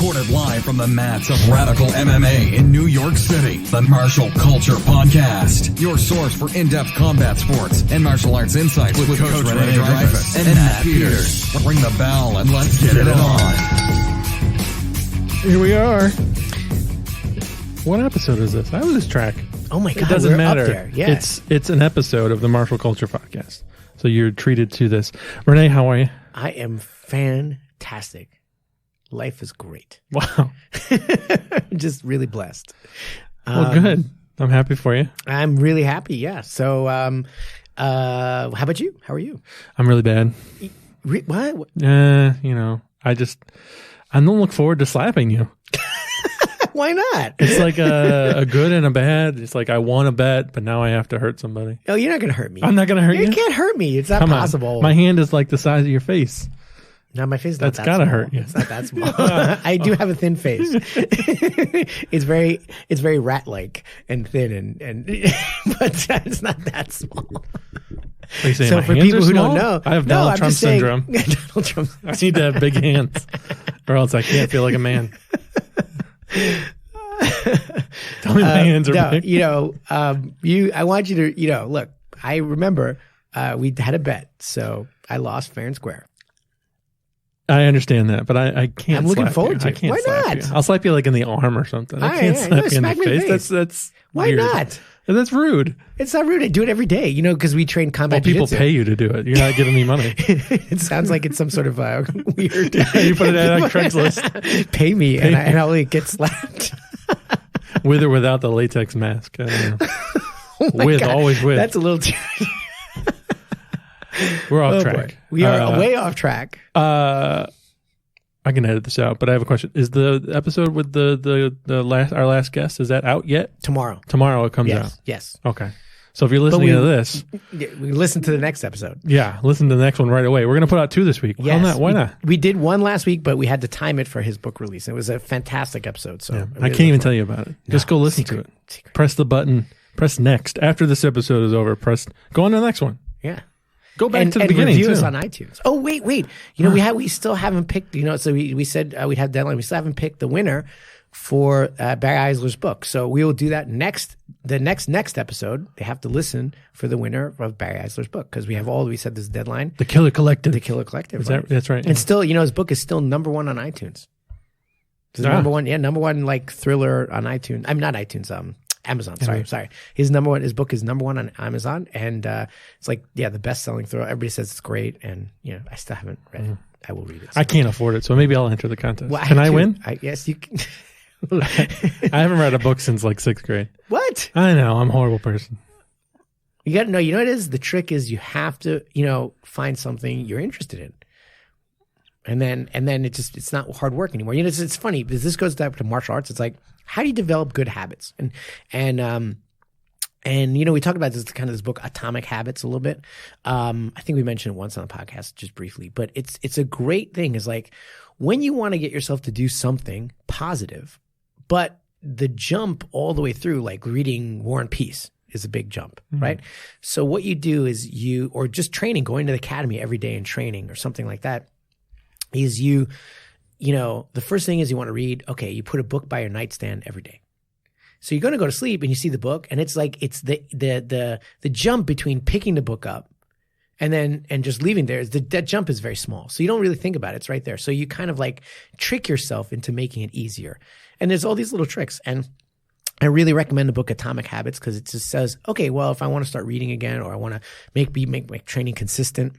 Recorded live from the mats of Radical MMA in New York City. The Martial Culture Podcast. Your source for in-depth combat sports and martial arts insights with Coach Rene and Matt Peters. Ring the bell and let's get it on. Here we are. What episode is this? I lose track. Oh my God, it doesn't matter. Up there. Yeah. It's an episode of the Martial Culture Podcast. So you're treated to this. Renee, how are you? I am fantastic. Life is great. Wow. I'm just really blessed. Well, good. I'm happy for you. I'm really happy, yeah. So how about you? How are you? I'm really bad. What? I don't look forward to slapping you. Why not? It's like a good and a bad. It's like I won a bet, but now I have to hurt somebody. Oh, you're not going to hurt me. I'm not going to hurt you? You can't hurt me. It's not Come possible. On. My hand is like the size of your face. No, my face is not that gotta small. hurt you. It's not that small. I do have a thin face. It's very rat-like and thin, and but it's not that small. Are you saying So my for hands people are who small? don't know, I have Donald Trump syndrome. Donald Trump. I need to have big hands, or else I can't feel like a man. Tell me my hands are big. I want you to, look, I remember we had a bet, so I lost fair and square. I understand that, but I can't. I'm looking slap forward you. to I it. can't Why slap not? you. I'll slap you like in the arm or something. I can't slap you in the face. That's Why weird. not? That's rude. It's not rude. I do it every day, because we train combat People jiu-jitsu. pay you to do it. You're not giving me money. It sounds like it's some sort of weird. Yeah, you put it on Craigslist. Pay me, and I'll get slapped. With or without the latex mask. I don't know. Oh God. Always with. That's a little too... We're off track. Boy. We are way off track. I can edit this out, but I have a question. Is the episode with our last guest, is that out yet? Tomorrow. Tomorrow it comes out. Yes. Okay. So if you're listening to this, we listen to the next episode. yeah, listen to the next one right away. We're going to put out 2 this week. Yes. Why not? We did one last week, but we had to time it for his book release. It was a fantastic episode. So Yeah. I can't even tell you about it. Just go listen to it. Secret. Press the button. Press next. After this episode is over, go on to the next one. Yeah. Go back to the and beginning review too. us on iTunes. Oh, wait. We still haven't picked, so we said we'd have a deadline. We still haven't picked the winner for Barry Eisler's book. So we will do that the next episode. They have to listen for the winner of Barry Eisler's book, because we said this deadline. The Killer Collective. The Killer Collective. That's right. And still, his book is still number 1 on iTunes. It's number one like thriller on iTunes. I'm not iTunes, Amazon. Sorry. His book is number 1 on Amazon, and it's like the best-selling thriller. Everybody says it's great, and I still haven't read it. I will read it. I can't afford it, so maybe I'll enter the contest. Well, Can I win? Yes, you can. I haven't read a book since like 6th grade. What? I know, I'm a horrible person. You got to know. You know what it is? The trick is you have to find something you're interested in. And then it's not hard work anymore. It's funny because this goes back to martial arts. It's like, how do you develop good habits? And we talk about this book, Atomic Habits, a little bit. I think we mentioned it once on the podcast, just briefly, but it's a great thing. Is like when you want to get yourself to do something positive, but the jump all the way through, like reading War and Peace, is a big jump, right? So what you do is or just training, going to the academy every day and training or something like that, is the first thing is you want to read, okay, you put a book by your nightstand every day. So you're going to go to sleep and you see the book, and it's like, it's the jump between picking the book up and just leaving there, that jump is very small. So you don't really think about it. It's right there. So you kind of like trick yourself into making it easier. And there's all these little tricks. And I really recommend the book Atomic Habits, because it just says, okay, well, if I want to start reading again, or I want to make training consistent,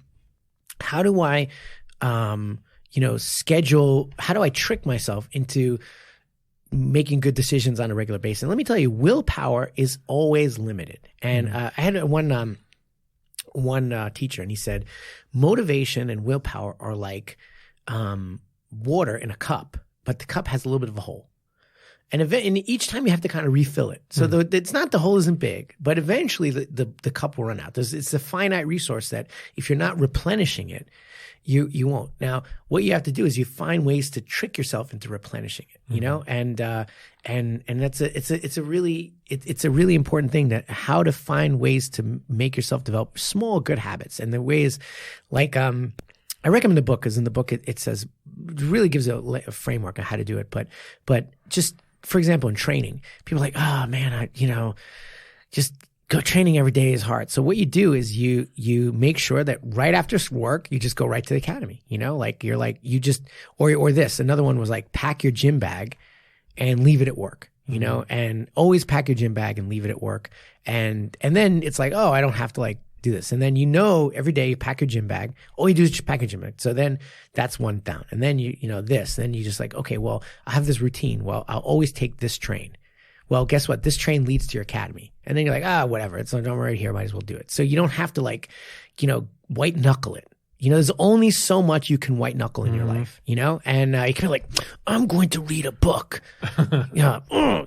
how do I, schedule, how do I trick myself into making good decisions on a regular basis? And let me tell you, willpower is always limited. And I had one teacher, and he said, motivation and willpower are like water in a cup, but the cup has a little bit of a hole. And each time you have to kind of refill it. So it's not, the hole isn't big, but eventually the cup will run out. It's a finite resource that if you're not replenishing it, you won't. Now, what you have to do is you find ways to trick yourself into replenishing it, and that's it's a really important thing, that how to find ways to make yourself develop small good habits. And the ways like I recommend the book because in the book it says, it really gives a framework on how to do it. But just, for example, in training, people are like, oh man, just go training every day is hard. So what you do is you make sure that right after work, you just go right to the academy, or this. Another one was like, pack your gym bag and leave it at work, and always pack your gym bag and leave it at work. And then it's like, oh, I don't have to like do this. And then, every day you pack your gym bag. All you do is just pack your gym bag. So then that's one down. And then then you just like, okay, well, I have this routine. Well, I'll always take this train. Well, guess what? This train leads to your academy. And then you're like, whatever. It's I'm right here. Might as well do it. So you don't have to like, white knuckle it. There's only so much you can white knuckle in your life, and you can be like, I'm going to read a book. I'm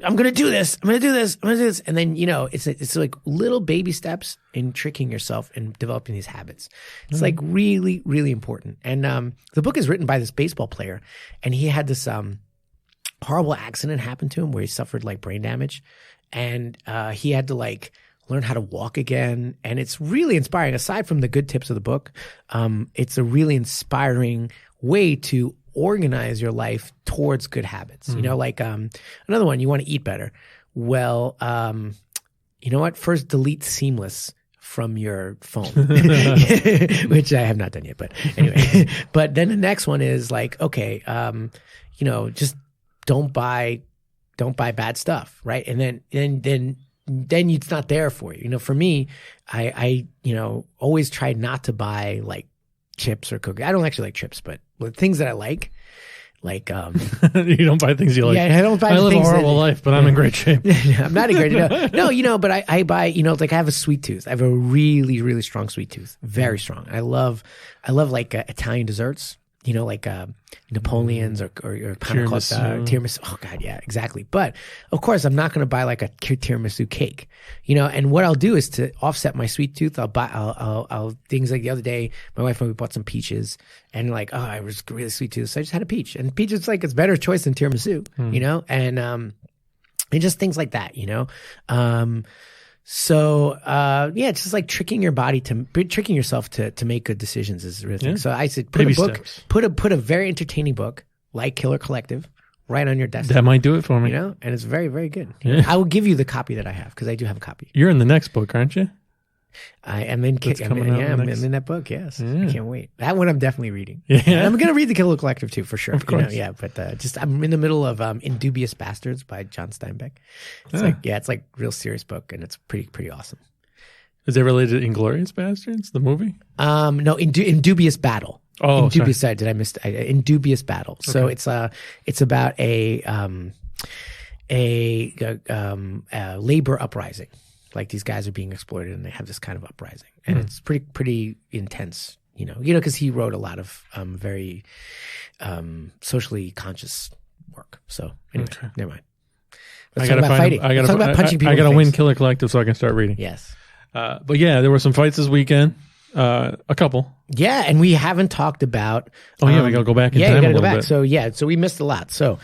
going to do this. I'm going to do this. I'm going to do this. And then, it's like little baby steps in tricking yourself and developing these habits. It's like really, really important. And the book is written by this baseball player, and he had this horrible accident happen to him where he suffered like brain damage, and he had to like learn how to walk again. And it's really inspiring. Aside from the good tips of the book, it's a really inspiring way to organize your life towards good habits. Like another one, you want to eat better. Well, you know what? First, delete Seamless from your phone, which I have not done yet. But anyway, but then the next one is like, okay, just don't buy bad stuff, right? And then it's not there for you. For me, I always try not to buy like chips or cookies. I don't actually like chips, but things that I like you don't buy things you like. Yeah, I don't buy. I live a horrible life, but I'm in great shape. I'm not in great shape. No, but I buy. Like I have a sweet tooth. I have a really, really strong sweet tooth. Very strong. I love like Italian desserts. Like Napoleon's or panna cotta, tiramisu. Oh God, yeah, exactly. But of course, I'm not going to buy like a tiramisu cake. And what I'll do is to offset my sweet tooth. I'll things like the other day, my wife and we bought some peaches, and like, oh, I was really sweet tooth, so I just had a peach. And peach is like it's a better choice than tiramisu, and just things like that, So, it's just like tricking yourself to make good decisions is the real thing. So I said, put a very entertaining book like Killer Collective right on your desk. That might do it for me. And it's very, very good. I will give you the copy that I have because I do have a copy. You're in the next book, aren't you? I'm in that book. Yes, I can't wait. That one I'm definitely reading. Yeah, I'm gonna read the Killer Collective too for sure. Of course, but I'm in the middle of Indubious Bastards by John Steinbeck. It's like real serious book, and it's pretty awesome. Is it related to Inglourious Bastards, the movie? No, Indubious Battle. Oh, Indubious. Sorry, did I miss Indubious Battle? So it's about a labor uprising. Like these guys are being exploited, and they have this kind of uprising, and it's pretty intense, because he wrote a lot of very socially conscious work. So anyway, never mind. Let's talk about fighting. Let's talk about punching people. I got to win Killer Collective so I can start reading. Yes, but yeah, there were some fights this weekend. A couple. Yeah, and we haven't talked about. We got to go back. We got to go back. Bit. So we missed a lot. So.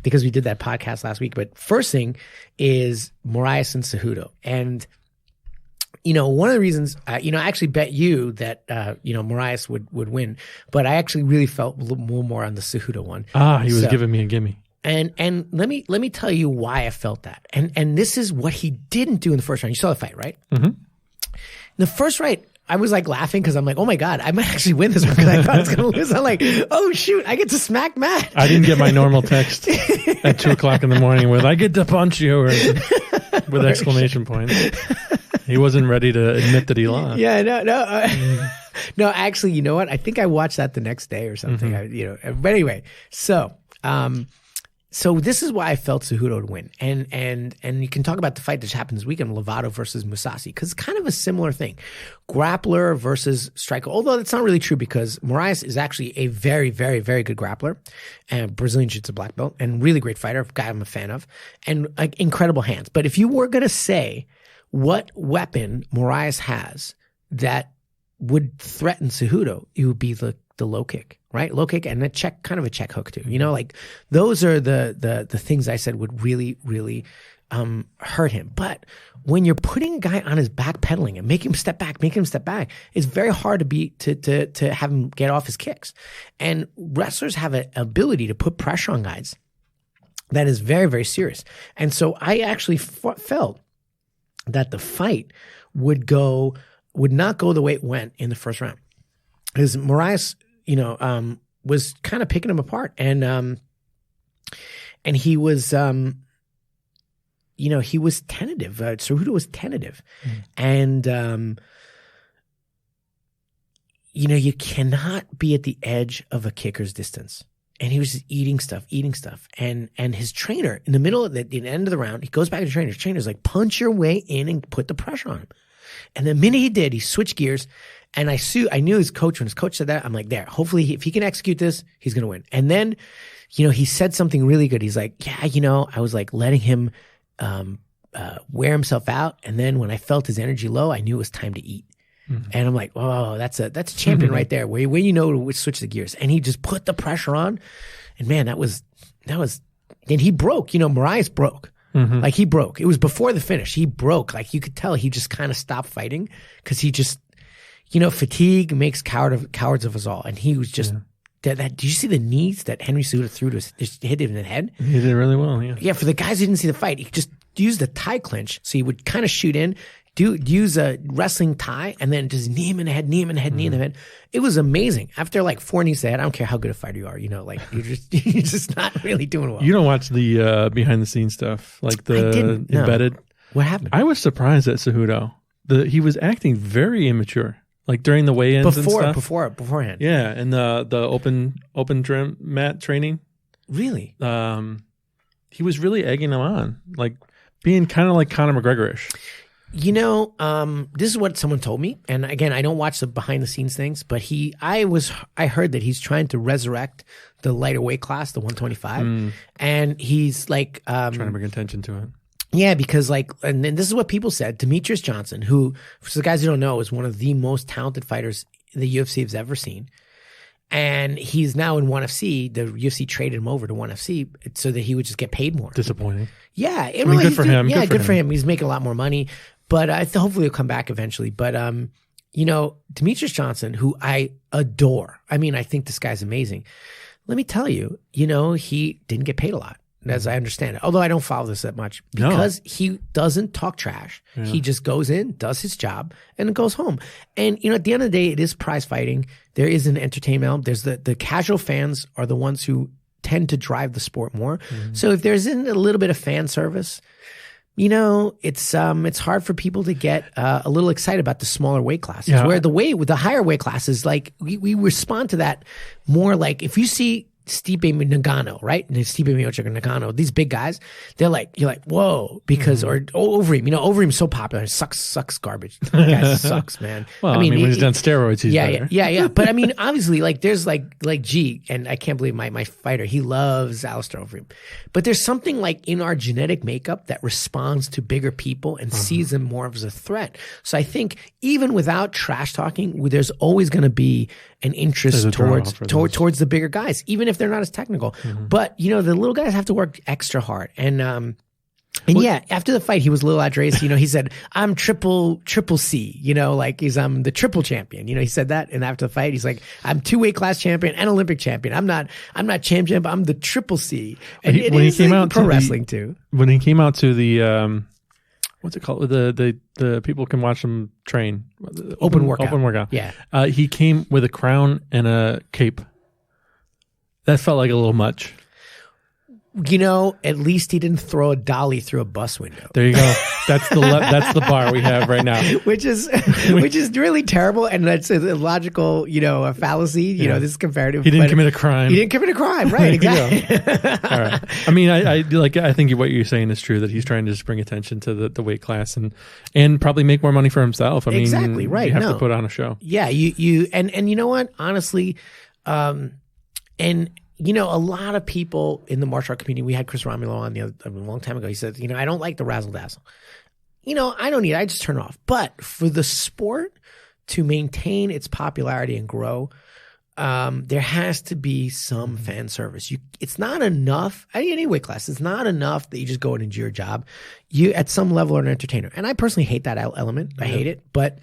Because we did that podcast last week. But first thing is Moraes and Cejudo. And, one of the reasons, I actually bet you that, Moraes would win. But I actually really felt a little more on the Cejudo one. He was giving me a gimme. And let me tell you why I felt that. And this is what he didn't do in the first round. You saw the fight, right? Mm-hmm. In the first fight, I was like laughing because I'm like, oh my God, I might actually win this one because I thought I was going to lose. I'm like, oh shoot, I get to smack Matt. I didn't get my normal text at 2:00 in the morning with, I get to punch you with exclamation points. He wasn't ready to admit that he lost. Yeah, no. No, actually, you know what? I think I watched that the next day or something. Mm-hmm. But anyway, so this is why I felt Cejudo would win. And you can talk about the fight that just happened this weekend, Lovato versus Mousasi, because it's kind of a similar thing. Grappler versus striker, although that's not really true because Moraes is actually a very, very, very good grappler and Brazilian Jiu-Jitsu black belt and really great fighter, guy I'm a fan of, and like incredible hands. But if you were going to say what weapon Moraes has that would threaten Cejudo, it would be the low kick. Right? Low kick and kind of a check hook too. Like those are the things I said would really, really hurt him. But when you're putting a guy on his back pedaling and making him step back, it's very hard to have him get off his kicks. And wrestlers have an ability to put pressure on guys that is very, very serious. And so I actually felt that the fight would not go the way it went in the first round. Because Moraes, was kind of picking him apart. And he was, he was tentative. Cejudo was tentative. And, you cannot be at the edge of a kicker's distance. And he was just eating stuff. And his trainer, in the middle of the end of the round, he goes back to the trainer. His trainer's like, punch your way in and put the pressure on him. And the minute he did, he switched gears. And I knew his coach, when his coach said that, I'm like, there, hopefully if he can execute this, he's going to win. And then, he said something really good. He's like, yeah, I was like letting him wear himself out. And then when I felt his energy low, I knew it was time to eat. Mm-hmm. And I'm like, oh, that's a champion right there, where to switch the gears. And he just put the pressure on. And man, that was, and he broke, Moraes broke. Mm-hmm. Like he broke. It was before the finish. He broke. Like you could tell he just kind of stopped fighting because he just, fatigue makes cowards of us all. And he was just, did you see the knees that Henry Cejudo threw just hit him in the head? He did really well, yeah. Yeah, for the guys who didn't see the fight, he just used the tie clinch. So he would kind of shoot in, use a wrestling tie, and then just knee him in the head, knee in the head. It was amazing. After like 4 knees to the head, I don't care how good a fighter you are, you're just not really doing well. You don't watch the behind the scenes stuff, like the embedded. What happened? I was surprised at Cejudo. He was acting very immature, like during the weigh-ins and stuff. Beforehand. Yeah, and the open trim mat training. Really? He was really egging him on, like being kind of like Conor McGregor-ish. This is what someone told me. And again, I don't watch the behind the scenes things, but I heard that he's trying to resurrect the lighter weight class, the 125. And he's like, trying to bring attention to it. Yeah, because and this is what people said. Demetrius Johnson, who, for the guys who don't know, is one of the most talented fighters the UFC has ever seen. And he's now in ONE FC. The UFC traded him over to ONE FC so that he would just get paid more. Disappointing. Yeah. Good for him. Yeah, good for him. He's making a lot more money. But hopefully he'll come back eventually. But, Demetrius Johnson, who I adore. I mean, I think this guy's amazing. Let me tell you, he didn't get paid a lot, as I understand it. Although I don't follow this that much because he doesn't talk trash. Yeah. He just goes in, does his job, and goes home. And, at the end of the day, it is prize fighting. There is an entertainment element. There's the casual fans are the ones who tend to drive the sport more. Mm-hmm. So if there's a little bit of fan service, it's hard for people to get a little excited about the smaller weight classes. Yeah. Where with the higher weight classes, like we respond to that more. Like if you see Stipe Nagano, right? And Stipe Miocic and Nagano, these big guys, you're like, whoa, because or Overeem, Overeem's so popular, sucks garbage. That guy sucks, man. Well, I mean when he's done steroids, he's better. Yeah. But I mean, obviously, there's G, and I can't believe my fighter, he loves Alistair Overeem. But there's something in our genetic makeup that responds to bigger people and sees them more as a threat. So I think even without trash talking, there's always going to be an interest towards the bigger guys, even if they're not as technical. Mm-hmm. But the little guys have to work extra hard. And after the fight, he was a little outrageous. He said, "I'm triple C." I'm the triple champion. He said that. And after the fight, he's like, "I'm 2 weight class champion and Olympic champion. I'm not champion, but I'm the triple C." And when he came out pro wrestling too. When he came out to the what's it called? The people can watch him train. Open workout. Open workout. Yeah. He came with a crown and a cape. That felt like a little much. At least he didn't throw a dolly through a bus window. There you go. That's the bar we have right now. Which is really terrible, and that's a logical, a fallacy. This is comparative. He didn't commit a crime. He didn't commit a crime, right? Exactly. All right. I mean, I think what you're saying is true, that he's trying to just bring attention to the weight class and probably make more money for himself. I mean, exactly right. You have to put on a show. Yeah, you and you know what? Honestly, a lot of people in the martial art community, we had Chris Romulo on a long time ago. He said, I don't like the razzle dazzle. I don't need it. I just turn it off. But for the sport to maintain its popularity and grow, there has to be some fan service. It's not enough, any weight class, it's not enough that you just go in and do your job. You, at some level, are an entertainer. And I personally hate that element. I hate it. But,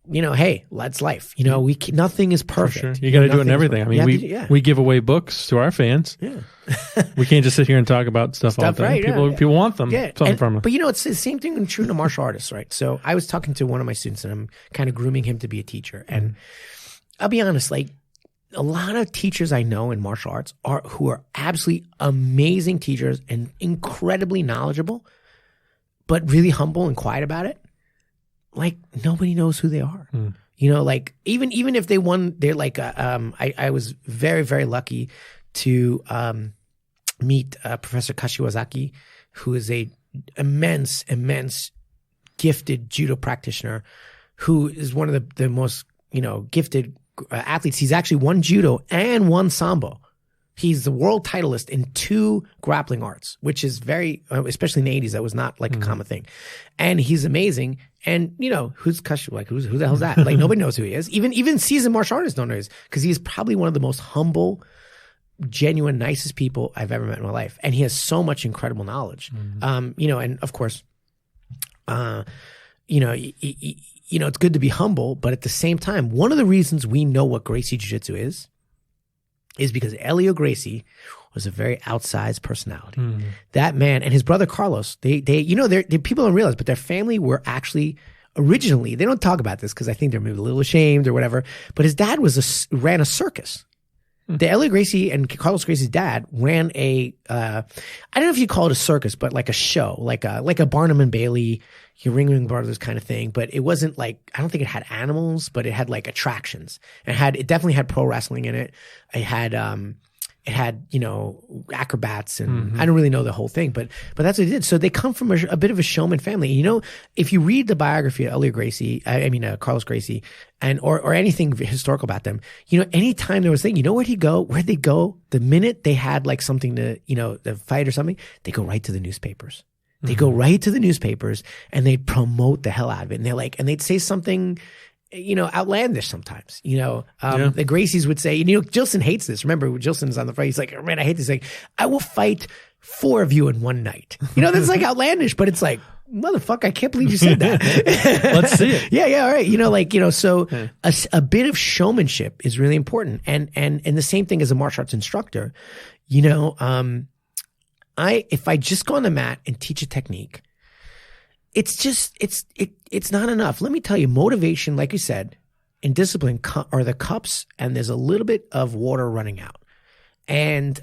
hey, that's life. Nothing is perfect. For sure. You got to do it in everything. I mean, we give away books to our fans. Yeah. We can't just sit here and talk about stuff all the time. Right, people want them. Yeah. Something from them. But it's the same thing true to martial artists, right? So I was talking to one of my students, and I'm kind of grooming him to be a teacher. And I'll be honest, like, a lot of teachers I know in martial arts who are absolutely amazing teachers and incredibly knowledgeable, but really humble and quiet about it. Like, nobody knows who they are. Like, even if they won, they're like, I was very, very lucky to meet Professor Kashiwazaki, who is a immense gifted judo practitioner, who is one of the most, gifted athletes. He's actually won judo and won sambo. He's the world titleist in 2 grappling arts, which is very, especially in the 80s, that was not like a common thing. And he's amazing. And, who's Kashu? Like, who the hell's that? Like, nobody knows who he is. Even seasoned martial artists don't know who he is, because he is probably one of the most humble, genuine, nicest people I've ever met in my life. And he has so much incredible knowledge. And of course, it's good to be humble, but at the same time, one of the reasons we know what Gracie Jiu-Jitsu is because Elio Gracie was a very outsized personality. That man and his brother Carlos, they people don't realize, but their family were actually originally, they don't talk about this because I think they're maybe a little ashamed or whatever, but his dad ran a circus. The Elio Gracie and Carlos Gracie's dad ran I don't know if you call it a circus, but like a show, like a Barnum and Bailey, your Ringling Brothers kind of thing. But it wasn't like, I don't think it had animals, but it had like attractions. It definitely had pro wrestling in it. It had acrobats, and I don't really know the whole thing, but that's what it did. So they come from a bit of a showman family. If you read the biography of Elio Gracie, Carlos Gracie, or anything historical about them, anytime there was a thing, where'd they go? The minute they had like something to, the fight or something, they go right to the newspapers. They go right to the newspapers and they promote the hell out of it. And they're like, and they'd say something, outlandish sometimes. The Gracies would say, Jilson hates this. Remember, Jilson's on the front. He's like, man, I hate this. Like, I will fight 4 of you in one night. That's like outlandish, but it's like, motherfucker, I can't believe you said that. Let's see it. Yeah, all right. So a bit of showmanship is really important. And the same thing as a martial arts instructor, if I just go on the mat and teach a technique, it's not enough. Let me tell you, motivation, like you said, and discipline are the cups, and there's a little bit of water running out. And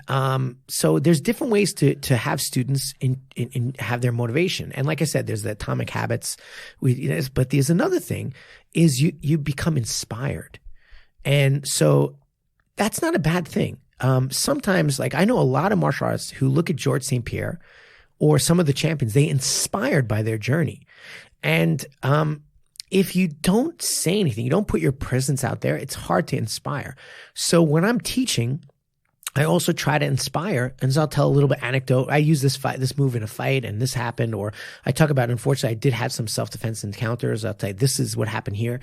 so there's different ways to have students in have their motivation. And like I said, there's the atomic habits. But there's another thing is you become inspired. And so that's not a bad thing. Sometimes, like, I know a lot of martial artists who look at George St. Pierre or some of the champions, they inspired by their journey. And if you don't say anything, you don't put your presence out there, it's hard to inspire. So when I'm teaching, I also try to inspire, and so I'll tell a little bit anecdote. I use this move in a fight, and this happened, or I talk about, unfortunately, I did have some self-defense encounters. I'll tell you, this is what happened here.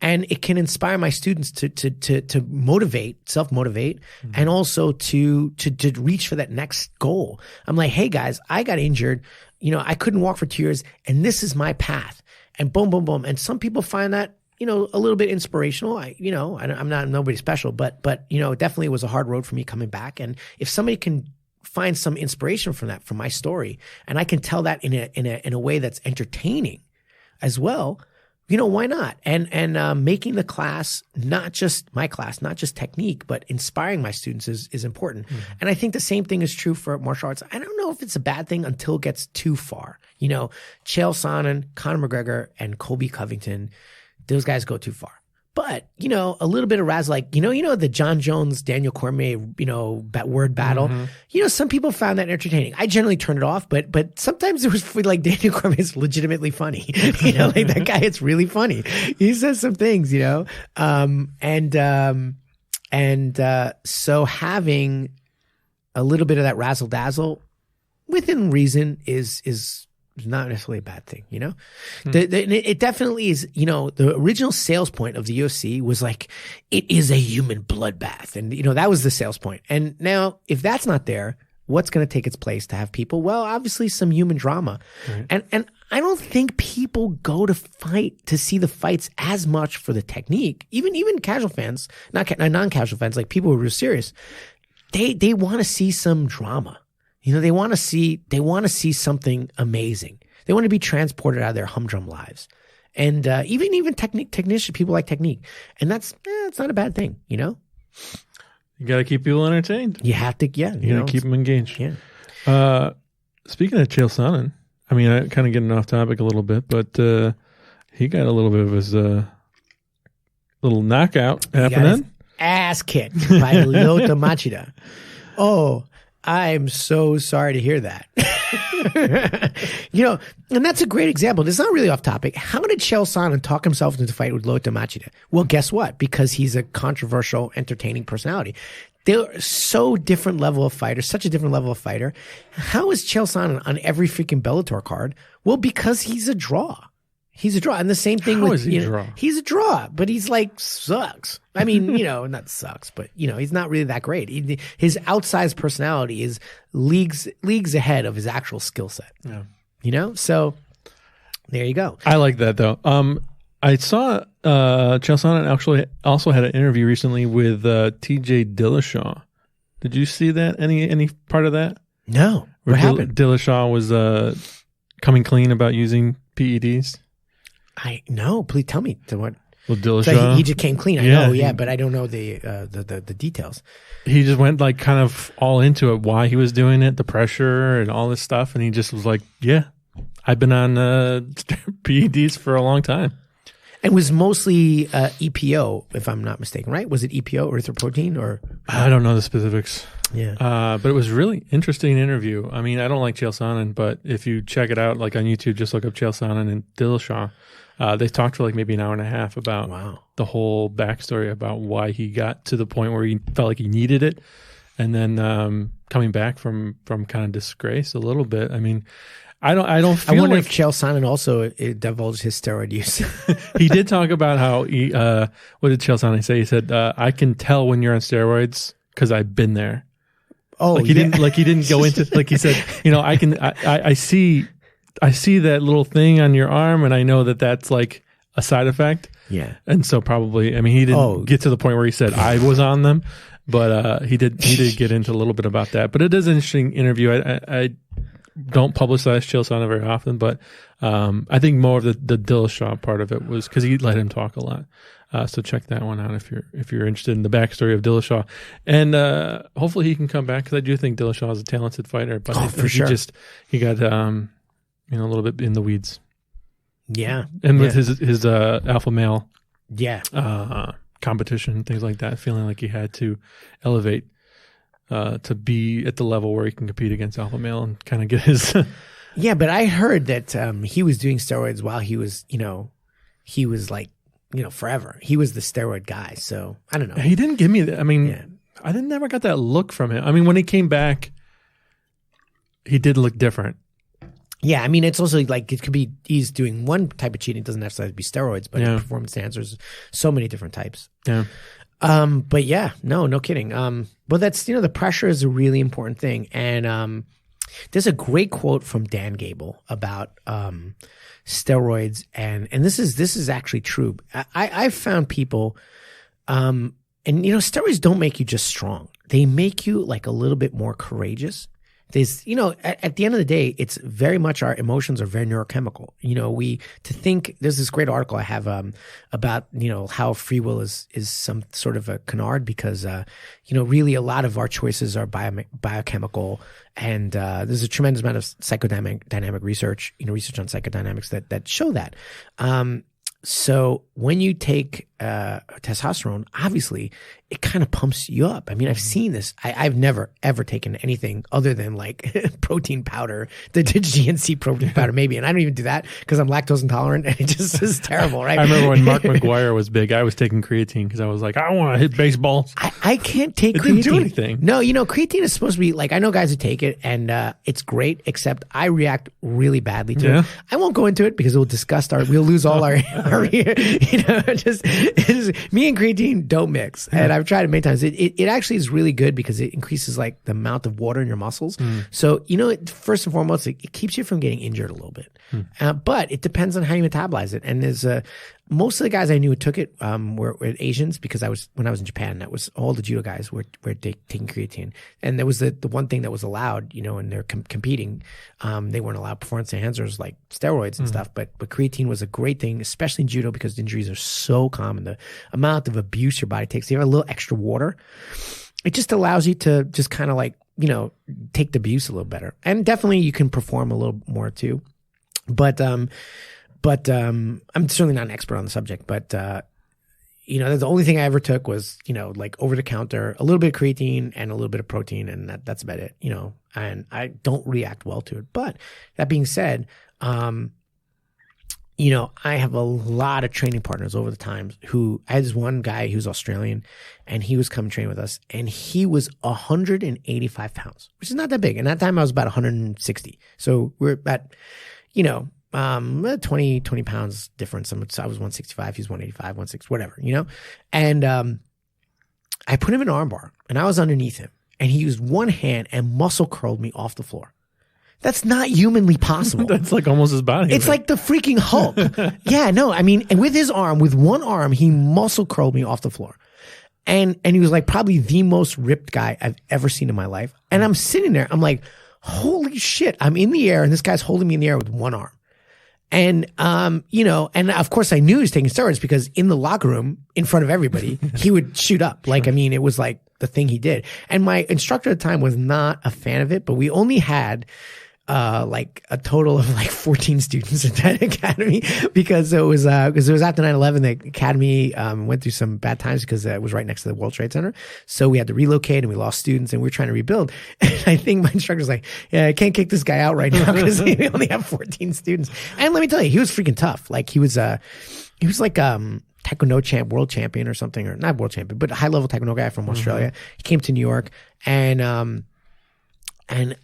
And it can inspire my students to motivate, self-motivate, and also to reach for that next goal. I'm like, hey guys, I got injured. I couldn't walk for 2 years, and this is my path. And boom, boom, boom. And some people find that, a little bit inspirational. I'm not nobody special, but definitely it was a hard road for me coming back. And if somebody can find some inspiration from that, from my story, and I can tell that in a way that's entertaining as well, why not? And making the class, not just my class, not just technique, but inspiring my students is important. And I think the same thing is true for martial arts. I don't know if it's a bad thing until it gets too far. Chael Sonnen, Conor McGregor, and Colby Covington, those guys go too far. But, a little bit of razzle, like, the John Jones, Daniel Cormier, word battle. Some people found that entertaining. I generally turn it off, but sometimes it was like Daniel Cormier is legitimately funny. Like that guy, it's really funny. He says some things, so having a little bit of that razzle dazzle within reason is is not necessarily a bad thing, you know? It definitely is, you know, the original sales point of the UFC was like, it is a human bloodbath. And, you know, that was the sales point. And now, if that's not there, what's going to take its place to have people? Well, obviously some human drama. Right. And I don't think people go to fight to see the fights as much for the technique. Even casual fans, not non-casual fans, like people who are real serious, they want to see some drama. You know, they want to see something amazing. They want to be transported out of their humdrum lives. And even technicians, people like technique. And that's it's not a bad thing, you know? You got to keep people entertained. You have to, yeah. You got to keep them engaged. Yeah. Speaking of Chael Sonnen, I mean, I kind of getting off topic a little bit, but he got a little bit of his little knockout happening. Ass kicked by Lyoto Machida. Oh, I'm so sorry to hear that. You know, and that's a great example. It's not really off topic. How did Chael Sonnen talk himself into the fight with Lyoto Machida? Well, guess what? Because he's a controversial, entertaining personality. They're so different level of fighter, such a different level of fighter. How is Chael Sonnen on every freaking Bellator card? Well, because he's a draw. He's a draw. And the same thing How with, is he a draw? He's a draw, but he's like, sucks. I mean, you know, not sucks, but you know, he's not really that great. His outsized personality is leagues ahead of his actual skill set. Yeah. You know? So there you go. I like that though. I saw Chael Sonnen actually also had an interview recently with TJ Dillashaw. Did you see that? Any part of that? No. What happened? Dillashaw was coming clean about using PEDs. No, please tell me. What? Well, Dillashaw, so he just came clean. I know, but I don't know the details. He just went like kind of all into it, why he was doing it, the pressure and all this stuff, and he just was like, "Yeah, I've been on PEDs for a long time." And was mostly EPO, if I'm not mistaken, right? Was it EPO, erythropoietin, or? I don't know the specifics. Yeah. But it was really interesting interview. I mean, I don't like Chael Sonnen, but if you check it out, like on YouTube, just look up Chael Sonnen and Dillashaw. They talked for like maybe an hour and a half about the whole backstory about why he got to the point where he felt like he needed it. And then coming back from kind of disgrace a little bit. I mean, I feel I wonder like if Chael Sonnen also divulged his steroid use. He did talk about how he, what did Chael Sonnen say? He said, I can tell when you're on steroids because I've been there. Oh, like he didn't go into, like he said, you know, I see that little thing on your arm and I know that that's like a side effect. Yeah. And so probably, I mean, he didn't get to the point where he said I was on them, but he did get into a little bit about that. But it is an interesting interview. I don't publicize Chael Sonnen very often, but I think more of the Dillashaw part of it was because he let him talk a lot. So check that one out if you're interested in the backstory of Dillashaw, and hopefully he can come back because I do think Dillashaw is a talented fighter. But for sure, he got a little bit in the weeds. Yeah, and with his alpha male competition and things like that, feeling like he had to elevate to be at the level where he can compete against alpha male and kind of get his. Yeah, but I heard that he was doing steroids while he was like. Forever. He was the steroid guy. So I don't know. He didn't give me that. I mean, I never got that look from him. I mean, when he came back, he did look different. Yeah. I mean, it's also like it could be he's doing one type of cheating. It doesn't necessarily have to be steroids, but in performance enhancers, so many different types. Yeah. But yeah, no kidding. But that's, the pressure is a really important thing. And there's a great quote from Dan Gable about steroids, and this is actually true. I've found people, and steroids don't make you just strong; they make you like a little bit more courageous. There's, at the end of the day, it's very much our emotions are very neurochemical. There's this great article I have about how free will is some sort of a canard because really a lot of our choices are biochemical, and there's a tremendous amount of psychodynamic research, research on psychodynamics that show that. So when you take testosterone, obviously it kind of pumps you up. I mean, I've seen this. I've never ever taken anything other than like protein powder, the GNC protein powder maybe, and I don't even do that because I'm lactose intolerant, and it just is terrible, right? I remember when Mark McGuire was big, I was taking creatine because I was like, I want to hit baseballs. I can't take It creatine. didn't do anything. No, creatine is supposed to be like, I know guys who take it and it's great, except I react really badly to it. I won't go into it because it will disgust we'll lose all our just me and creatine don't mix. And I've tried it many times. It actually is really good because it increases like the amount of water in your muscles. So, first and foremost, it keeps you from getting injured a little bit. But it depends on how you metabolize it. And there's most of the guys I knew who took it were Asians because when I was in Japan, that was all the judo guys were taking creatine. And there was the one thing that was allowed, and they're competing. They weren't allowed performance enhancers like steroids and stuff, but creatine was a great thing, especially in judo because injuries are so common. The amount of abuse your body takes, you have a little extra water. It just allows you to just kind of like, take the abuse a little better. And definitely you can perform a little more too. But I'm certainly not an expert on the subject, but, the only thing I ever took was, like over the counter, a little bit of creatine and a little bit of protein. And that's about it, and I don't react well to it. But that being said, I have a lot of training partners over the times I had this one guy who's Australian and he was coming train with us and he was 185 pounds, which is not that big. And at that time I was about 160. So we're at, 20 pounds difference. I was 165, he's 185, 160, whatever, And I put him in an armbar and I was underneath him and he used one hand and muscle curled me off the floor. That's not humanly possible. That's like almost his body. It's like the freaking Hulk. Yeah, no, I mean, and with one arm, he muscle curled me off the floor. And he was like probably the most ripped guy I've ever seen in my life. And I'm sitting there, I'm like, holy shit, I'm in the air and this guy's holding me in the air with one arm. And, and of course I knew he was taking steroids because in the locker room, in front of everybody, he would shoot up. Like, I mean, it was like the thing he did. And my instructor at the time was not a fan of it, but we only had like a total of like 14 students at that academy because it was after 9/11. The academy went through some bad times because it was right next to the World Trade Center. So we had to relocate and we lost students and we were trying to rebuild. And I think my instructor's like, yeah, I can't kick this guy out right now because we only have 14 students. And let me tell you, he was freaking tough. Like he was like Taekwondo world champion or something, or not world champion, but a high level Taekwondo guy from Australia. He came to New York and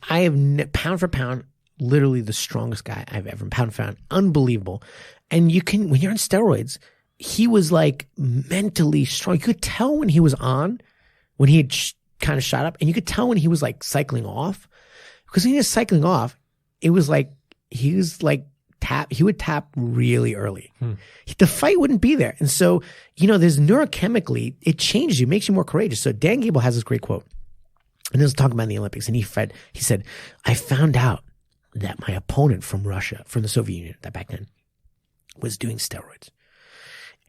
I have pound for pound, literally the strongest guy I've ever pound for pound. Unbelievable. And when you're on steroids, he was like mentally strong. You could tell when he was on, when he had kind of shot up, and you could tell when he was like cycling off. Because when he was cycling off, it was like, he would tap really early. The fight wouldn't be there. And so, there's neurochemically, it changes you, makes you more courageous. So Dan Gable has this great quote. And he was talking about the Olympics, and he said, I found out that my opponent from Russia, from the Soviet Union, that back then, was doing steroids.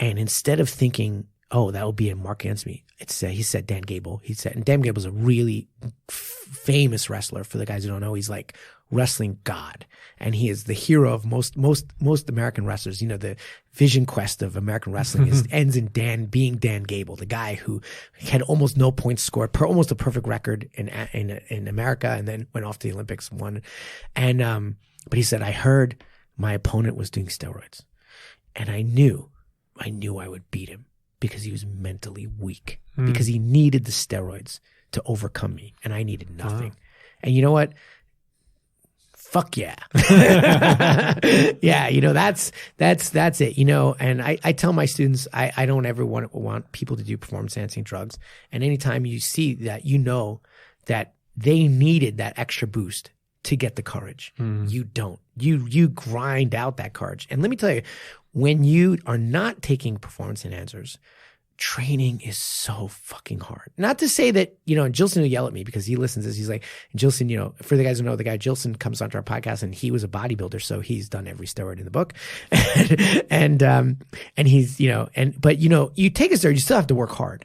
And instead of thinking, oh, that will be a mark against me, he said Dan Gable. And Dan Gable's a really famous wrestler. For the guys who don't know, he's like wrestling god. And he is the hero of most American wrestlers. The vision quest of American wrestling ends in being Dan Gable, the guy who had almost no points scored, almost a perfect record in America, and then went off to the Olympics, won. And but he said, I heard my opponent was doing steroids, and I knew I would beat him because he was mentally weak, because he needed the steroids to overcome me, and I needed nothing. Wow. And you know what? Fuck yeah. Yeah, that's it, and I tell my students, I don't ever want people to do performance enhancing drugs. And anytime you see that, that they needed that extra boost to get the courage. You don't. You grind out that courage. And let me tell you, when you are not taking performance enhancers, training is so fucking hard. Not to say that, Jilson will yell at me because he listens to this. He's like, Jilson, for the guys who know, the guy Jilson comes onto our podcast and he was a bodybuilder. So he's done every steroid in the book. and he's, but you take a steroid, you still have to work hard.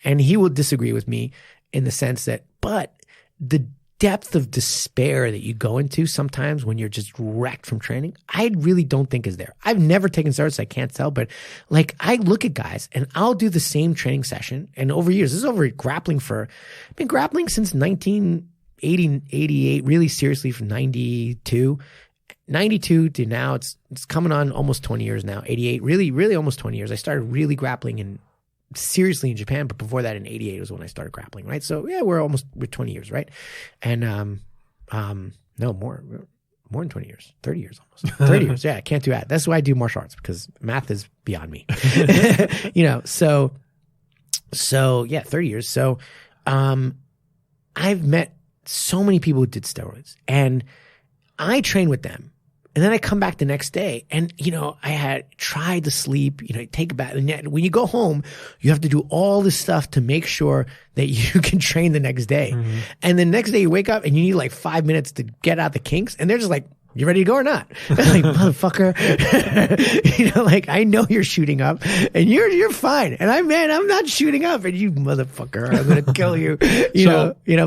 And he will disagree with me in the sense that, but the depth of despair that you go into sometimes when you're just wrecked from training, I really don't think is there. I've never taken steroids, so I can't tell, but like I look at guys and I'll do the same training session, and over years, this is over grappling I've been grappling since 1980, 88, really seriously from 92 to now. It's coming on almost 20 years now. 88, really almost 20 years. I started really grappling seriously in Japan, but before that in 88 was when I started grappling, right? So yeah, we're 20 years, right? And no, more than 20 years, 30 years almost. 30 years, yeah, I can't do that. That's why I do martial arts, because math is beyond me. So yeah, 30 years. So I've met so many people who did steroids, and I train with them. And then I come back the next day, and, I had tried to sleep, take a bath. And yet when you go home, you have to do all this stuff to make sure that you can train the next day. Mm-hmm. And the next day you wake up and you need like 5 minutes to get out the kinks. And they're just like, you ready to go or not? I'm like, motherfucker, I know you're shooting up and you're fine. And I'm not shooting up, and you motherfucker, I'm going to kill you.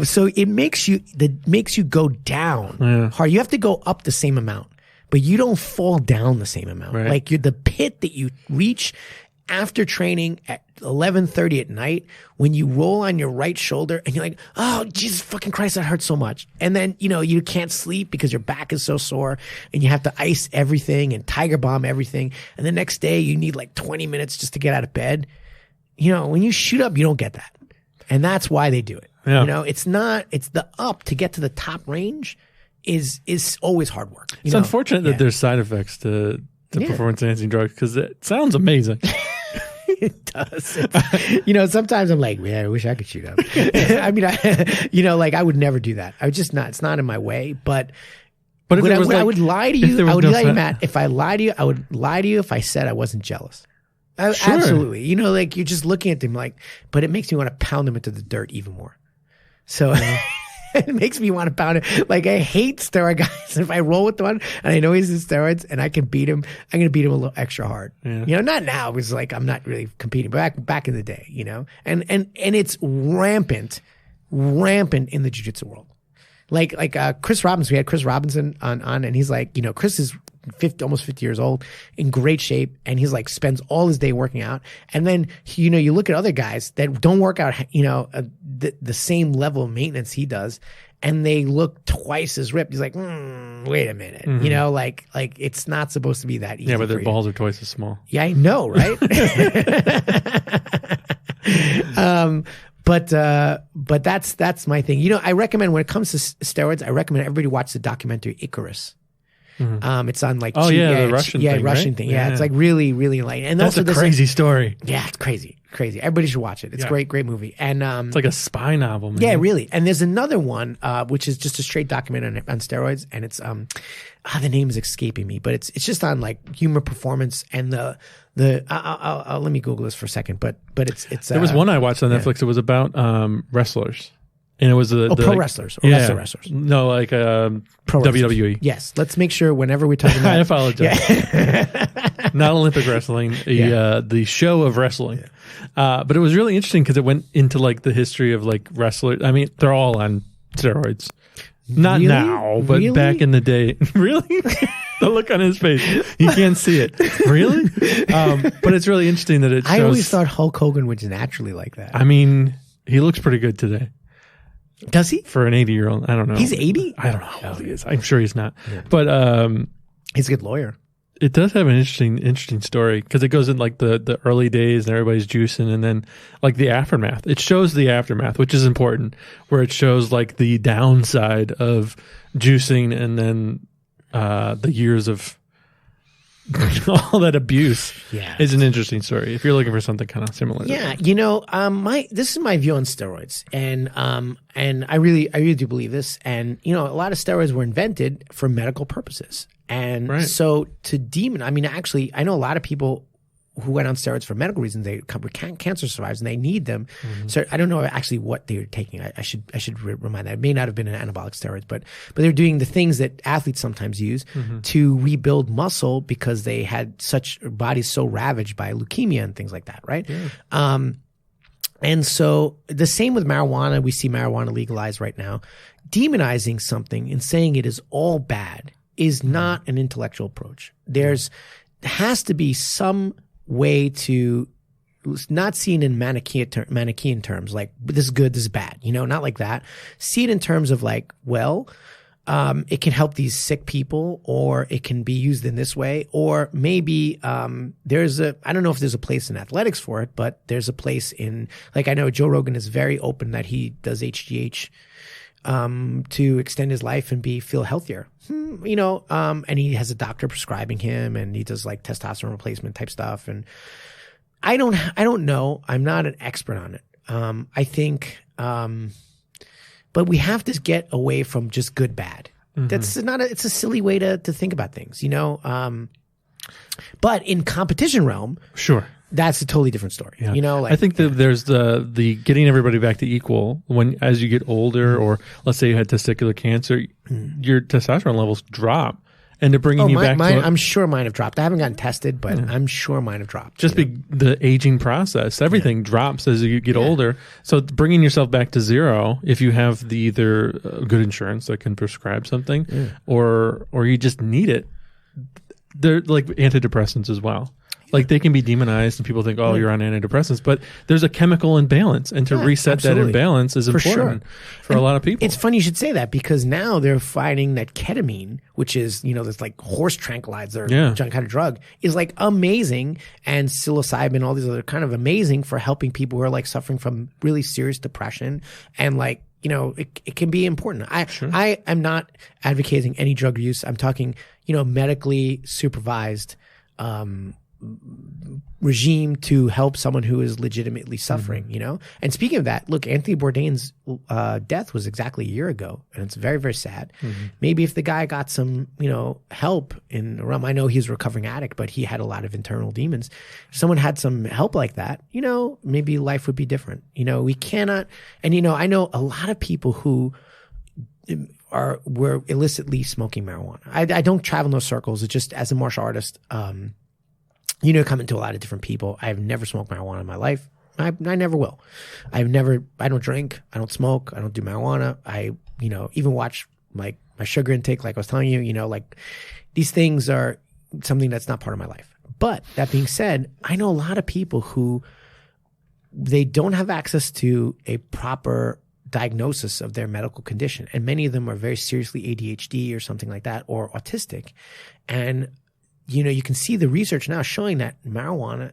So it makes you go down hard. You have to go up the same amount, but you don't fall down the same amount. Right. Like the pit that you reach after training at 11:30 at night, when you roll on your right shoulder and you're like, oh, Jesus fucking Christ, that hurts so much. And then, you can't sleep because your back is so sore, and you have to ice everything and tiger bomb everything. And the next day you need like 20 minutes just to get out of bed. When you shoot up, you don't get that. And that's why they do it. Yeah. It's the up to get to the top range is always hard work. It's unfortunate that there's side effects to performance enhancing drugs, because it sounds amazing. It does. Sometimes I'm like, man, I wish I could shoot up. I mean, I would never do that. I would just not. It's not in my way. But if I would lie to you. I would lie to you, Matt. If I lie to you, I would lie to you if I said I wasn't jealous. Sure. Absolutely. You're just looking at them but it makes me want to pound them into the dirt even more. So. It makes me want to pound it. Like, I hate steroid guys. If I roll with one and I know he's in steroids and I can beat him, I'm going to beat him a little extra hard. Yeah. Not now, because I'm not really competing, but back in the day, and it's rampant in the jiu-jitsu world. Like Chris Robinson, we had Chris Robinson on, and he's like, Chris is almost 50 years old, in great shape, and he's like spends all his day working out. And then you look at other guys that don't work out, the same level of maintenance he does, and they look twice as ripped. He's like, wait a minute, Mm-hmm. Like it's not supposed to be that easy. Yeah, but their balls are twice as small. Yeah, I know, right? But that's my thing. I recommend, when it comes to steroids, I recommend everybody watch the documentary Icarus. Mm-hmm. It's on like the Russian thing, Russian right? thing. Yeah, it's like really, really light. And that's also a crazy story. Yeah, it's crazy. Everybody should watch it. It's great movie. And it's like a spy novel. Man. Yeah, really. And there's another one which is just a straight documentary on steroids, and it's the name is escaping me, but it's just on like human performance and I'll let me Google this for a second. But it's there was one I watched on Netflix. It was about wrestlers. And it was pro wrestlers or wrestlers. No, like pro WWE. Wrestlers. Yes. Let's make sure whenever we talk about I apologize. Not Olympic wrestling, the show of wrestling. Yeah. But it was really interesting because it went into like the history of like wrestlers. I mean, they're all on steroids. Not now, but back in the day. Really? The look on his face. You can't see it. Really? But it's really interesting that it shows. I always thought Hulk Hogan was naturally like that. I mean, he looks pretty good today. Does he? For an 80-year-old. I don't know. He's 80? I don't know how old he is. I'm sure he's not. Yeah. But he's a good lawyer. It does have an interesting story, because it goes in like the early days and everybody's juicing, and then like the aftermath. It shows the aftermath, which is important, where it shows like the downside of juicing, and then the years of all that abuse. Yeah, is an interesting story if you're looking for something kind of similar. Yeah, this is my view on steroids, and I really do believe this. And a lot of steroids were invented for medical purposes, and so to actually, I know a lot of people who went on steroids for medical reasons. They cancer survivors, and they need them. Mm-hmm. So I don't know actually what they were taking. I should remind that it may not have been an anabolic steroids, but they're doing the things that athletes sometimes use to rebuild muscle, because they had such bodies so ravaged by leukemia and things like that, right? Yeah. And so the same with marijuana. We see marijuana legalized right now. demonizing something and saying it is all bad is not an intellectual approach. There has to be some way to not seen in Manichaean terms, like this is good, this is bad, not like that. See it in terms of like, well, it can help these sick people, or it can be used in this way, or maybe I don't know if there's a place in athletics for it, but there's a place in, like, I know Joe Rogan is very open that he does HGH to extend his life and feel healthier, and he has a doctor prescribing him, and he does like testosterone replacement type stuff. And I don't know. I'm not an expert on it. I think, but we have to get away from just good, bad. That's it's a silly way to think about things, but in competition realm, sure, that's a totally different story. Yeah. I think that there's the getting everybody back to equal as you get older, or let's say you had testicular cancer, your testosterone levels drop. And they're bringing you back to I'm sure mine have dropped. I haven't gotten tested, but I'm sure mine have dropped. Just the aging process. Everything drops as you get older. So bringing yourself back to zero, if you have either good insurance that can prescribe something, or you just need it, they're like antidepressants as well. Like they can be demonized and people think, oh, you're on antidepressants, but there's a chemical imbalance, and to reset that imbalance is important for a lot of people. It's funny you should say that, because now they're finding that ketamine, which is, this like horse tranquilizer kind of drug, is like amazing, and psilocybin, all these other kind of amazing for helping people who are like suffering from really serious depression, and like, it can be important. I am not advocating any drug use. I'm talking, medically supervised, regime to help someone who is legitimately suffering, And speaking of that, look, Anthony Bourdain's death was exactly a year ago, and it's very, very sad. Maybe if the guy got some, help in the realm, I know he's a recovering addict, but he had a lot of internal demons. If someone had some help like that, maybe life would be different. We cannot, and I know a lot of people who were illicitly smoking marijuana. I don't travel in those circles. It's just as a martial artist, come into a lot of different people. I've never smoked marijuana in my life. I never will. I don't drink. I don't smoke. I don't do marijuana. I, even watch like my sugar intake, like I was telling you, like these things are something that's not part of my life. But that being said, I know a lot of people who they don't have access to a proper diagnosis of their medical condition. And many of them are very seriously ADHD or something like that, or autistic. And you can see the research now showing that marijuana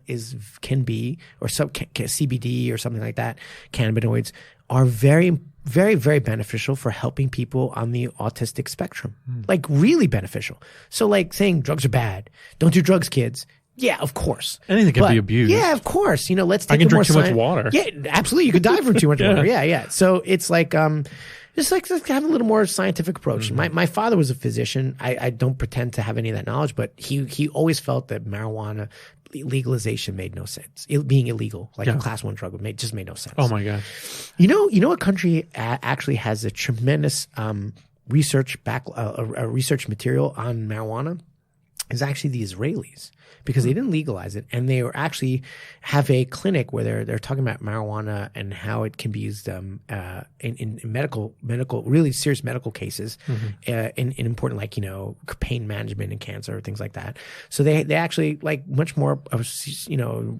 can be, or CBD or something like that, cannabinoids are very, very, very beneficial for helping people on the autistic spectrum. Like really beneficial. So like saying drugs are bad, don't do drugs, kids. Yeah, of course. Anything can be abused. Yeah, of course. Let's take I can drink too much water. Yeah, absolutely. You could die from too much water. Yeah. So it's like, just like have a little more scientific approach. My father was a physician. I don't pretend to have any of that knowledge, but he always felt that marijuana legalization made no sense. It being illegal, like a class 1 drug, just made no sense. Oh my God. A country actually has a tremendous research material on marijuana is actually the Israelis, because they didn't legalize it, and they actually have a clinic where they're talking about marijuana and how it can be used in medical really serious medical cases, in important, like pain management and cancer, things like that. So they actually like much more of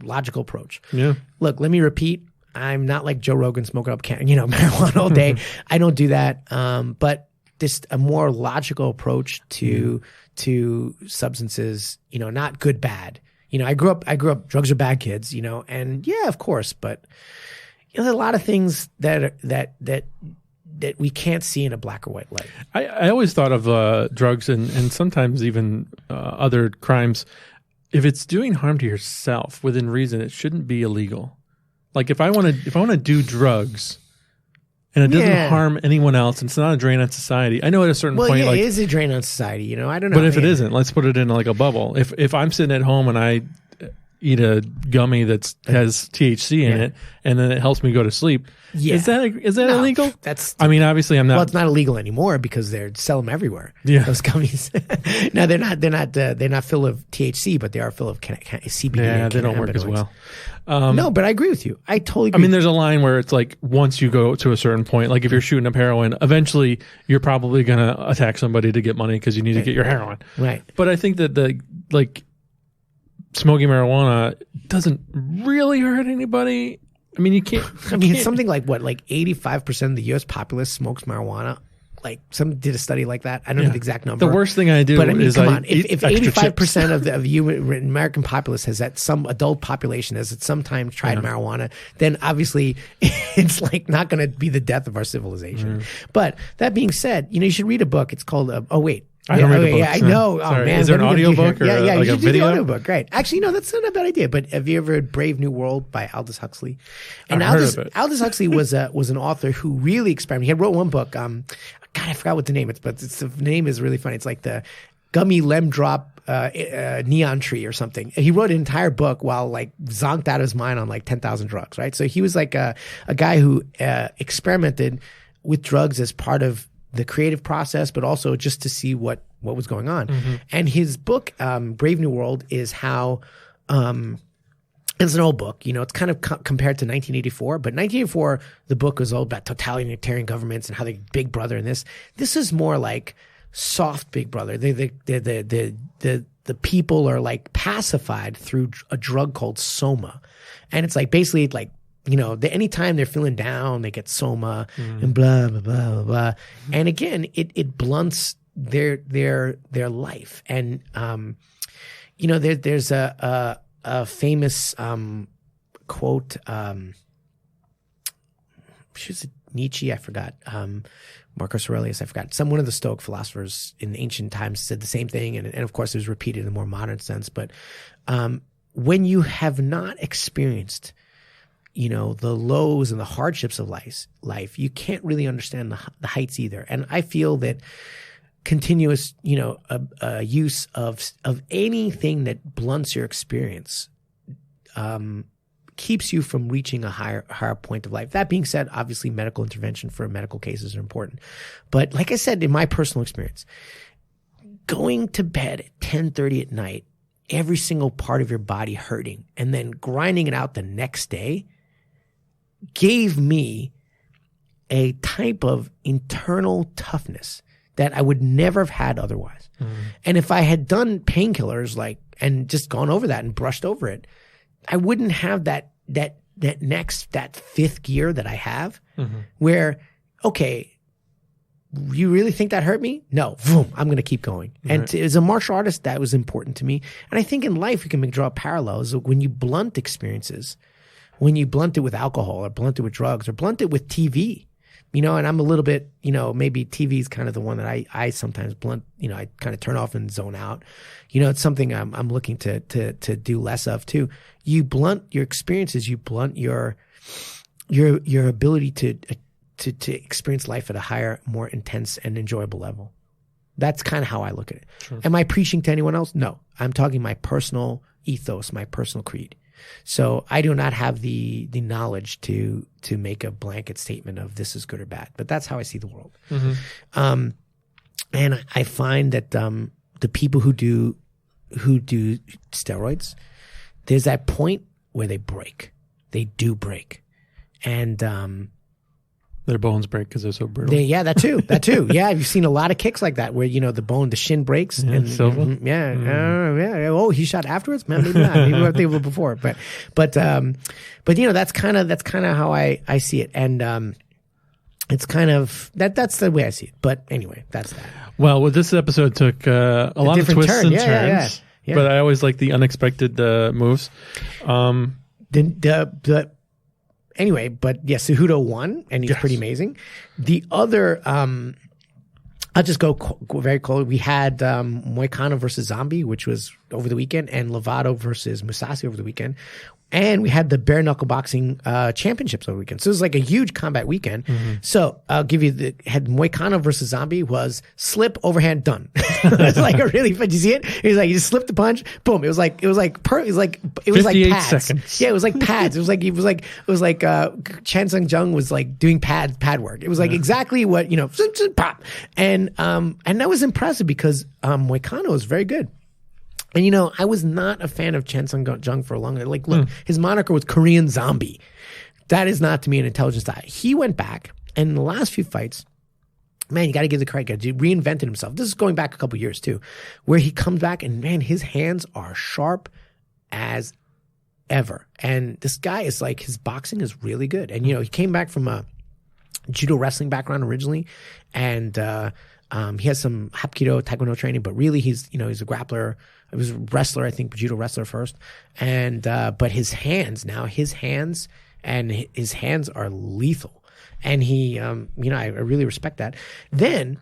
logical approach. Yeah. Look, let me repeat. I'm not like Joe Rogan smoking up marijuana all day. I don't do that. But just a more logical approach to substances, not good, bad. I grew up, drugs are bad, kids, and yeah, of course, but there's a lot of things that we can't see in a black or white light. I always thought of drugs and sometimes even other crimes. If it's doing harm to yourself within reason, it shouldn't be illegal. Like if I want to do drugs, and it doesn't harm anyone else, and it's not a drain on society. I know at a certain point, it is a drain on society. I don't know. But if it isn't, let's put it in like a bubble. If I'm sitting at home and I eat a gummy that has THC in it, and then it helps me go to sleep. Yeah. Is that illegal? I mean, obviously, I'm not. Well, it's not illegal anymore because they sell them everywhere. Yeah. Those gummies. No, they're not full of THC, but they are full of CBD. Yeah, they don't work as well. No, but I agree with you. I totally agree. I mean, there's a line where it's like once you go to a certain point, like if you're shooting up heroin, eventually you're probably going to attack somebody to get money because you need to get your heroin. Right. But I think that smoking marijuana doesn't really hurt anybody. I mean, you can't. It's something like 85% of the U.S. populace smokes marijuana. Like some did a study like that. I don't know the exact number. The worst thing I do is if 85% of the American populace has at some adult population has at some time tried marijuana, then obviously it's like not going to be the death of our civilization. But that being said, you should read a book. It's called I don't read the books. Yeah, I know. Sorry. Oh man, is there an audiobook or you should video? do the audiobook. Great. Actually, no, that's not a bad idea. But have you ever read Brave New World by Aldous Huxley? And Aldous Huxley was an author who really experimented. He wrote one book. God, I forgot what the name is, but the name is really funny. It's like the Gummy Lem Drop Neon Tree or something. He wrote an entire book while zonked out of his mind on 10,000 drugs. Right. So he was like a guy who experimented with drugs as part of the creative process, but also just to see what was going on. Mm-hmm. And his book, Brave New World, is how it's an old book. It's kind of compared to 1984, but 1984, the book was all about totalitarian governments and how they Big Brother and this. This is more like soft Big Brother. The people are pacified through a drug called Soma, and it's basically anytime they're feeling down, they get Soma and blah, blah, blah, blah, blah. And again, it blunts their life. And, there's a famous, quote, Nietzsche, I forgot, Marcus Aurelius, I forgot. One of the Stoic philosophers in the ancient times said the same thing. And of course it was repeated in a more modern sense. But, when you have not experienced the lows and the hardships of life, you can't really understand the heights either. And I feel that continuous, use of anything that blunts your experience, keeps you from reaching a higher point of life. That being said, obviously medical intervention for medical cases are important. But like I said, in my personal experience, going to bed at 10:30 at night, every single part of your body hurting, and then grinding it out the next day, gave me a type of internal toughness that I would never have had otherwise. Mm. And if I had done painkillers and just gone over that and brushed over it, I wouldn't have that fifth gear that I have where, okay, you really think that hurt me? No, boom, I'm going to keep going. Right. And as a martial artist, that was important to me. And I think in life, we can draw parallels. When you blunt experiences, when you blunt it with alcohol or blunt it with drugs or blunt it with TV, and I'm a little bit, maybe TV is kind of the one that I sometimes blunt, I kind of turn off and zone out. It's something I'm looking to do less of too. You blunt your experiences, you blunt your ability to experience life at a higher, more intense and enjoyable level. That's kind of how I look at it. Sure. Am I preaching to anyone else? No, I'm talking my personal ethos, my personal creed. So I do not have the knowledge to make a blanket statement of this is good or bad, but that's how I see the world. Mm-hmm. And I find that the people who do steroids, there's that point where they break. They do break, and their bones break because they're so brittle. That too. Yeah, you've seen a lot of kicks like that where the shin breaks. Yeah, and Silva. Yeah. Oh, he shot afterwards. Man, maybe not. Maybe I think of it before. But that's kind of how I see it, and it's kind of that's the way I see it. But anyway, that's that. Well, this episode took a lot of twists and turns, yeah. But I always like the unexpected moves. Anyway, but yeah, Cejudo won, and he's pretty amazing. The other, I'll just go very cold. We had Moicano versus Zombie, which was over the weekend, and Lovato versus Mousasi over the weekend. And we had the bare knuckle boxing championships over the weekend. So it was like a huge combat weekend. So I'll give you had Moicano versus Zombie was slip, overhand, done. It was like a really, did you see it? It was like, you just slipped the punch, boom. It was like pads. Seconds. Yeah, it was like pads. It was like Chan Sung Jung was like doing pad work. It was like exactly what, pop. And that was impressive because Moicano was very good. And, I was not a fan of Chen Sung Jung for a long time. Like, look, his moniker was Korean Zombie. That is not, to me, an intelligence guy. He went back, and in the last few fights, man, you got to give the credit. He reinvented himself. This is going back a couple years, too, where he comes back, and, man, his hands are sharp as ever. And this guy is like, his boxing is really good. And, he came back from a judo wrestling background originally, and he has some Hapkido, Taekwondo training, but really he's a grappler. He was a wrestler, I think, judo wrestler first. And, but his hands are lethal. And he, I really respect that. Then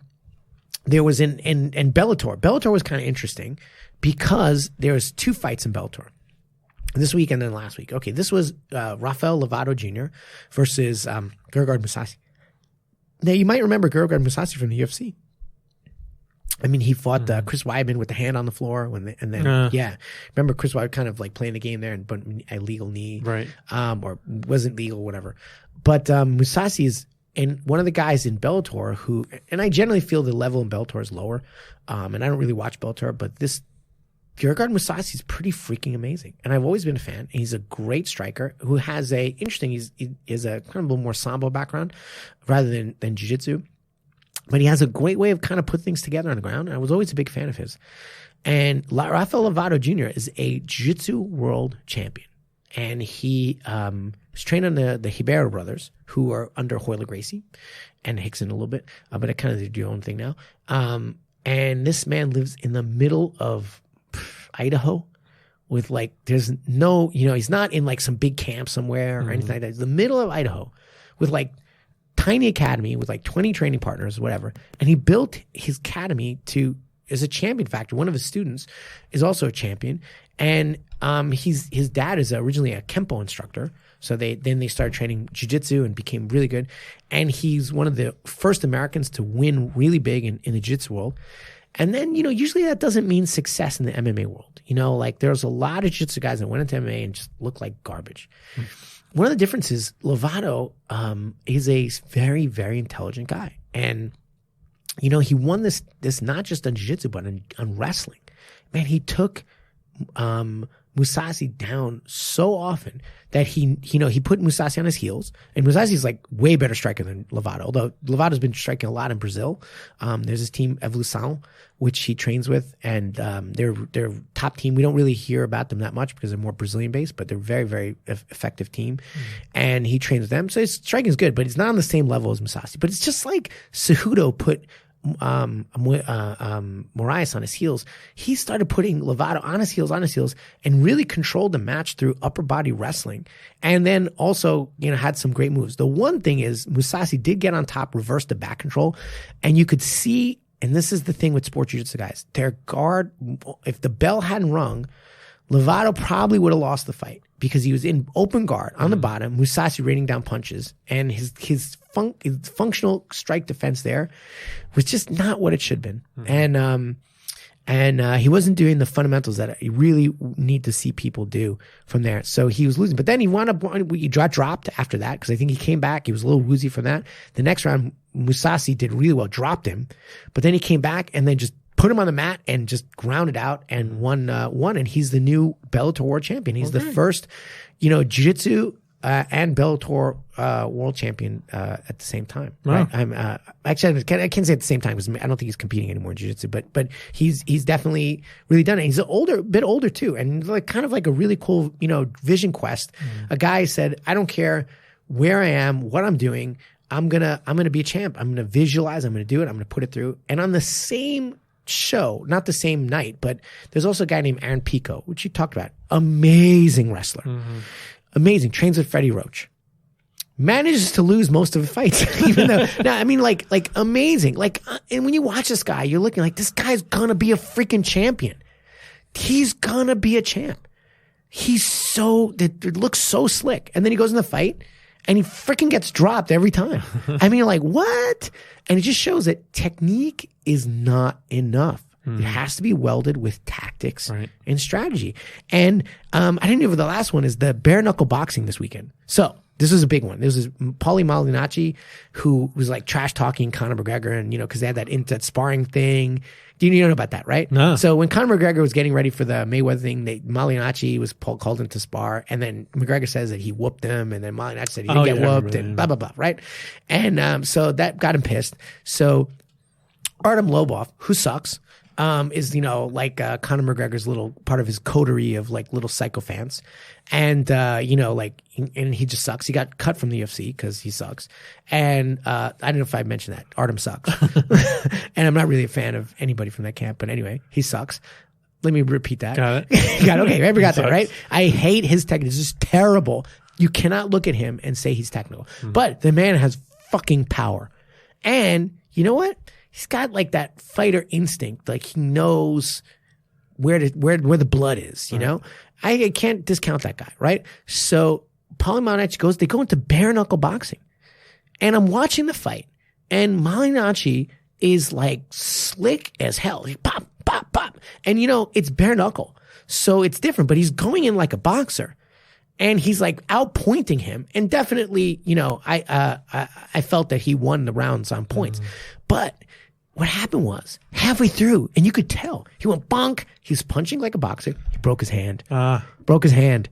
there was in Bellator. Bellator was kind of interesting because there was 2 fights in Bellator. This week and then last week. Okay, this was Rafael Lovato Jr. versus Gegard Mousasi. Now, you might remember Gegard Mousasi from the UFC. I mean, he fought Chris Weidman with the hand on the floor, remember Chris Weidman kind of like playing the game there, but a legal knee, right? Or wasn't legal, whatever. But Mousasi is one of the guys in Bellator who, and I generally feel the level in Bellator is lower, and I don't really watch Bellator, but this Gegard Mousasi is pretty freaking amazing, and I've always been a fan. He's a great striker who has he is a kind of a little more sambo background rather than jiu-jitsu. But he has a great way of kind of put things together on the ground. I was always a big fan of his. And Rafael Lovato Jr. is a jiu-jitsu world champion. And he was trained on the Ribeiro brothers, who are under Hoyler Gracie and Hickson a little bit. But I kind of do your own thing now. And this man lives in the middle of Idaho with there's no, he's not in some big camp somewhere or anything like that. It's the middle of Idaho with tiny academy with 20 training partners, whatever. And he built his academy as a champion factor. One of his students is also a champion. And his dad is originally a Kempo instructor. So they started training jiu-jitsu and became really good. And he's one of the first Americans to win really big in the jiu-jitsu world. And then, usually that doesn't mean success in the MMA world. There's a lot of jiu-jitsu guys that went into MMA and just look like garbage. One of the differences, Lovato is a very, very intelligent guy. And, he won this not just on jiu-jitsu, but on wrestling. Man, he took Mousasi down so often that he put Mousasi on his heels. And Mousasi's way better striker than Lovato, although Lovato's been striking a lot in Brazil. There's this team, Evolução, which he trains with, and they're top team. We don't really hear about them that much because they're more Brazilian based, but they're very, very effective team. And he trains with them. So his striking is good, but it's not on the same level as Mousasi. But it's just like Cejudo put Moraes on his heels. He started putting Lovato on his heels, and really controlled the match through upper body wrestling. And then also, had some great moves. The one thing is Mousasi did get on top, reverse the back control, and you could see, and this is the thing with sport jiu-jitsu guys, their guard, if the bell hadn't rung, Lovato probably would have lost the fight because he was in open guard on the bottom, Mousasi raining down punches, and his functional strike defense there was just not what it should have been. And he wasn't doing the fundamentals that you really need to see people do from there. So he was losing. But then he dropped after that because I think he came back. He was a little woozy from that. The next round, Mousasi did really well, dropped him. But then he came back and then just put him on the mat and just grounded out and won. And he's the new Bellator world champion. He's the first, jiu-jitsu and Bellator world champion at the same time. Wow. Right? Actually, I can't say at the same time because I don't think he's competing anymore in jiu-jitsu. But he's definitely really done it. He's a bit older too, and kind of like a really cool vision quest. A guy said, "I don't care where I am, what I'm doing. I'm gonna be a champ. I'm gonna visualize. I'm gonna do it. I'm gonna put it through." And on the same show, not the same night, but there's also a guy named Aaron Pico, which you talked about. Amazing wrestler. Amazing. Trains with Freddie Roach. Manages to lose most of the fights, even though, amazing. And when you watch this guy, you're looking like, this guy's gonna be a freaking champion. he's gonna be a champ. It looks so slick. And then he goes in the fight and he freaking gets dropped every time. I mean, like, what? And it just shows that technique is not enough. It has to be welded with tactics and strategy. And I didn't know the last one is the bare knuckle boxing this weekend. So this was a big one. This was Paulie Malignaggi, who was like trash talking Conor McGregor, and because they had that sparring thing. You know about that, right? No. So when Conor McGregor was getting ready for the Mayweather thing, Malignaggi was called in to spar, and then McGregor says that he whooped him, and then Malignaggi said he didn't get whooped, and blah blah blah, right? And so that got him pissed. So Artem Lobov, who sucks, is like Conor McGregor's little part of his coterie of like little sycophants, and and he just sucks. He got cut from the UFC because he sucks, and I don't know if I mentioned that Artem sucks, and I'm not really a fan of anybody from that camp, but anyway, he sucks. Let me repeat that. Got it. Got it. Okay, everybody got that right. I hate his technique. It's just terrible. You cannot look at him and say he's technical, but the man has fucking power, and you know what? He's got like that fighter instinct. Like he knows where the blood is, you know? I can't discount that guy, right? So Paulie Malignaggi they go into bare knuckle boxing. And I'm watching the fight, and Malignaggi is like slick as hell. He pop, pop, pop. And it's bare knuckle. So it's different, but he's going in like a boxer. And he's like outpointing him. And definitely, I felt that he won the rounds on points. But what happened was halfway through, and you could tell, he went bonk. He was punching like a boxer. He broke his hand. Broke his hand.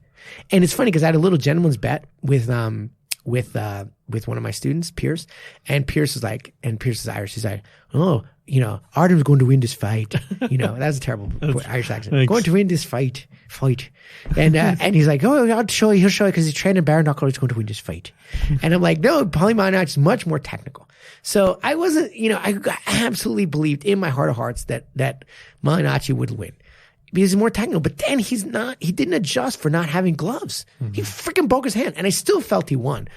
And it's funny because I had a little gentleman's bet with one of my students, Pierce. And Pierce is Irish. He's like, Artem's going to win this fight. That was a terrible Irish accent. Thanks. Going to win this fight. And he's like, he'll show you because he's training bare knuckle. He's going to win this fight. And I'm like, no, Paulie Malignaggi is much more technical. So I wasn't, I absolutely believed in my heart of hearts that Malignaggi would win because he's more technical. But then he didn't adjust for not having gloves. He freaking broke his hand, and I still felt he won.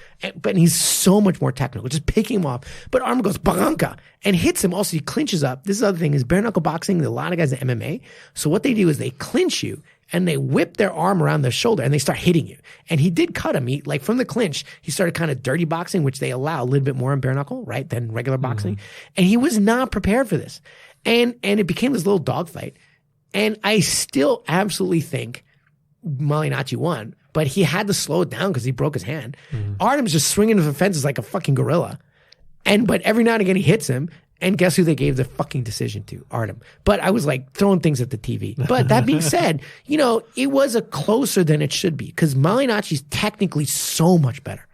But he's so much more technical, just picking him off. But Arm goes baranka and hits him. Also, he clinches up. This is the other thing is bare knuckle boxing. A lot of guys in MMA. So what they do is they clinch you, and they whip their arm around their shoulder and they start hitting you. And he did cut him. He, like from the clinch, he started kind of dirty boxing, which they allow a little bit more in bare knuckle, right, than regular boxing. And he was not prepared for this. And it became this little dogfight. And I still absolutely think Malignaggi won, but he had to slow it down because he broke his hand. Artem's just swinging for the fences like a fucking gorilla. But every now and again he hits him. And guess who they gave the fucking decision to? Artem. But I was like throwing things at the TV. But that being said, it was a closer than it should be because Malignaggi's technically so much better.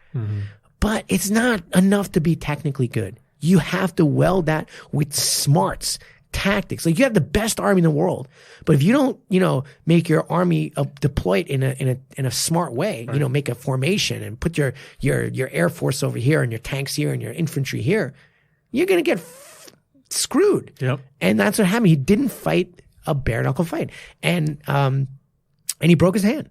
But it's not enough to be technically good. You have to weld that with smarts, tactics. Like you have the best army in the world, but if you don't, make your army deploy it in a smart way, make a formation and put your air force over here and your tanks here and your infantry here, you're gonna get screwed. Yep. And that's what happened. He didn't fight a bare knuckle fight. And he broke his hand,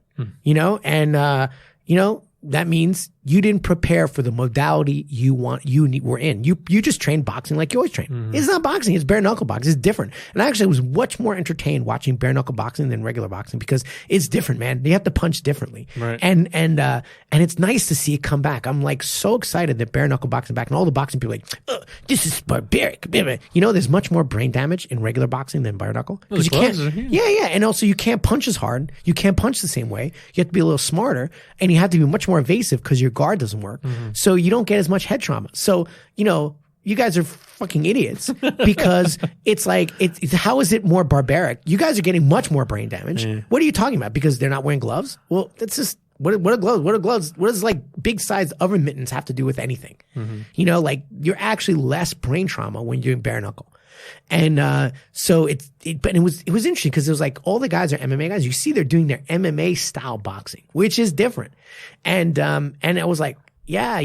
that means you didn't prepare for the modality you were in. You just trained boxing like you always train. It's not boxing. It's bare knuckle boxing. It's different. And I actually was much more entertained watching bare knuckle boxing than regular boxing because it's different, man. You have to punch differently. Right. And it's nice to see it come back. I'm like so excited that bare knuckle boxing back, and all the boxing people are like, this is barbaric. There's much more brain damage in regular boxing than bare knuckle. Because you can't. Yeah. And also you can't punch as hard. You can't punch the same way. You have to be a little smarter, and you have to be much more evasive because your guard doesn't work. So you don't get as much head trauma. So, you guys are fucking idiots because it's like, how is it more barbaric? You guys are getting much more brain damage. What are you talking about? Because they're not wearing gloves? Well, that's just, what are gloves? What are gloves? What does like big sized oven mittens have to do with anything? Like you're actually less brain trauma when you're in bare knuckle. And so but it was interesting because it was like all the guys are MMA guys. You see they're doing their MMA style boxing, which is different. And I was like, yeah,